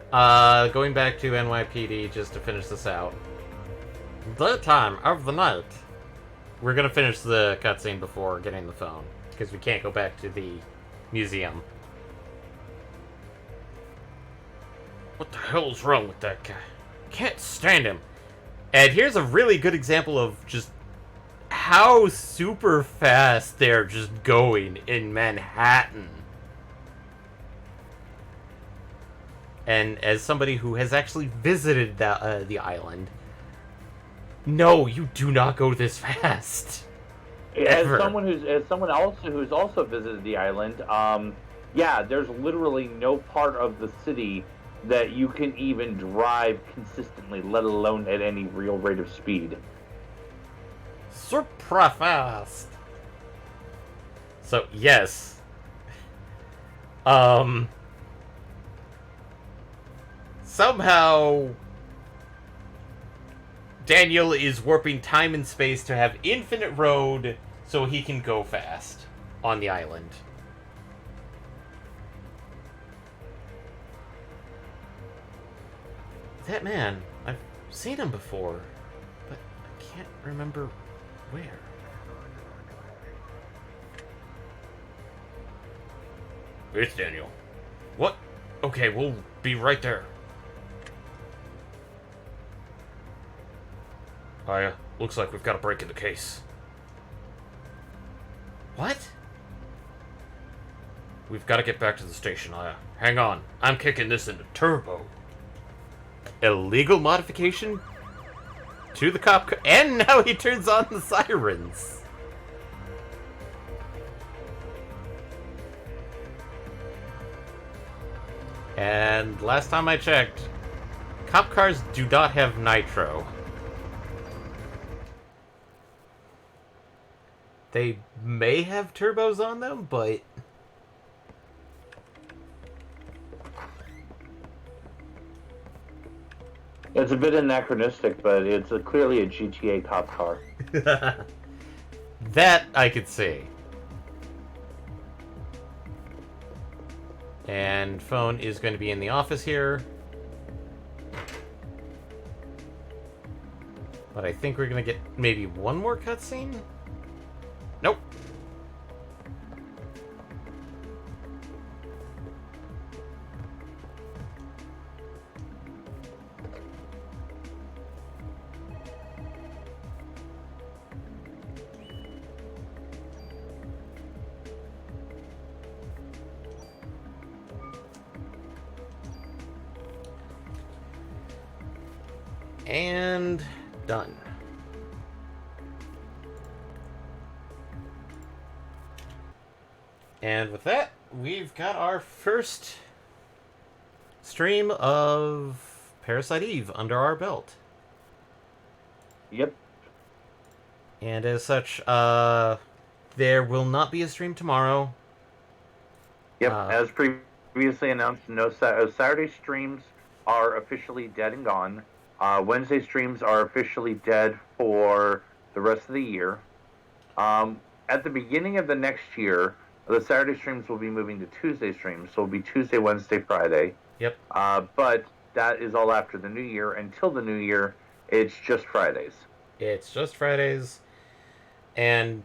going back to NYPD just to finish this out. Daytime of the night. We're gonna finish the cutscene before getting the phone because we can't go back to the museum. What the hell's wrong with that guy? Can't stand him. And here's a really good example of just how super fast they're just going in Manhattan. And as somebody who has actually visited the island, no, you do not go this fast. Ever. As someone else who's also visited the island, yeah, there's literally no part of the city that you can even drive consistently, let alone at any real rate of speed. Super fast. So yes. Somehow Daniel is warping time and space to have infinite road so he can go fast on the island. That man, I've seen him before, but I can't remember where. It's Daniel. What? Okay, we'll be right there. Looks like we've got a break in the case. What? We've got to get back to the station, Aya. Hang on. I'm kicking this into turbo. Illegal modification to the cop car, and now he turns on the sirens. And last time I checked, cop cars do not have nitro. They may have turbos on them, but It's a bit anachronistic, but it's clearly a GTA cop car. that I could see. And phone is going to be in the office here. But I think we're going to get maybe one more cutscene? Nope. And done. And with that, we've got our first stream of Parasite Eve under our belt. Yep. And as such, there will not be a stream tomorrow. Yep. As previously announced, no Saturday streams are officially dead and gone. Wednesday streams are officially dead for the rest of the year. At the beginning of the next year, the Saturday streams will be moving to Tuesday streams, so it'll be Tuesday, Wednesday, Friday. Yep. But that is all after the new year. Until the new year, it's just Fridays. It's just Fridays. And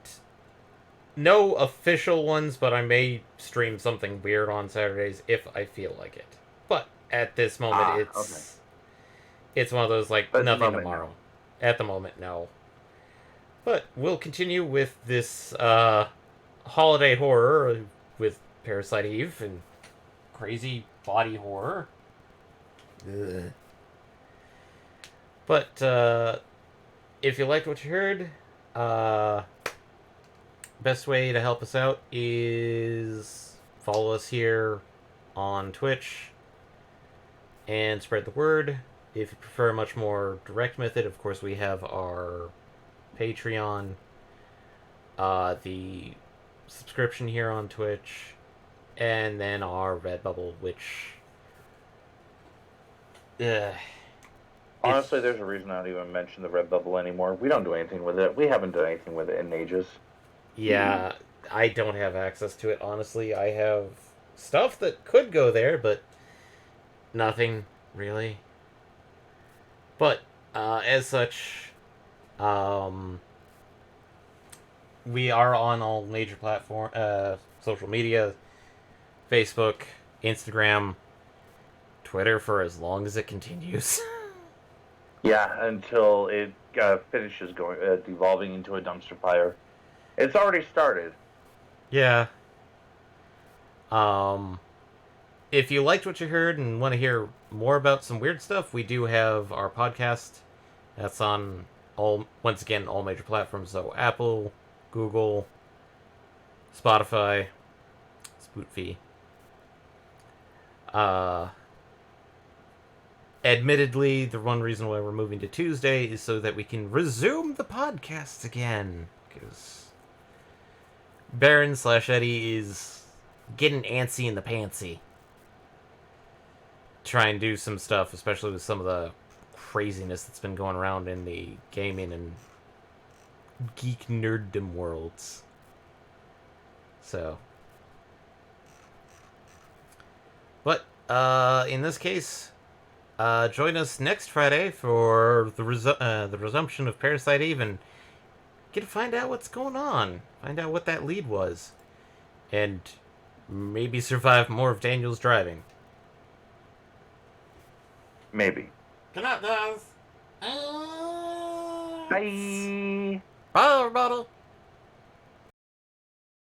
no official ones, but I may stream something weird on Saturdays if I feel like it. But at this moment, it's one of those, like, But nothing tomorrow. No. At the moment, no. But we'll continue with this holiday horror with Parasite Eve and crazy body horror. Ugh. But if you liked what you heard, best way to help us out is follow us here on Twitch and spread the word. If you prefer a much more direct method, of course, we have our Patreon, the subscription here on Twitch, and then our Redbubble, which... Honestly, there's a reason I don't even mention the Redbubble anymore. We don't do anything with it. We haven't done anything with it in ages. Yeah, I don't have access to it, honestly. I have stuff that could go there, but nothing, really. But, as such, we are on all major social media, Facebook, Instagram, Twitter for as long as it continues. Yeah, until it finishes devolving into a dumpster fire. It's already started. Yeah. If you liked what you heard and want to hear more about some weird stuff, we do have our podcast. That's on all major platforms, so Apple, Google, Spotify, Spoofy. Admittedly, the one reason why we're moving to Tuesday is so that we can resume the podcasts again, because Baron/Eddie is getting antsy in the pantsy. Try and do some stuff, especially with some of the craziness that's been going around in the gaming and geek nerddom worlds. So. But, in this case, join us next Friday for the resumption of Parasite Eve and get to find out what's going on. Find out what that lead was. And maybe survive more of Daniel's driving. Maybe. Good night, guys. Bye! Bye, everybody!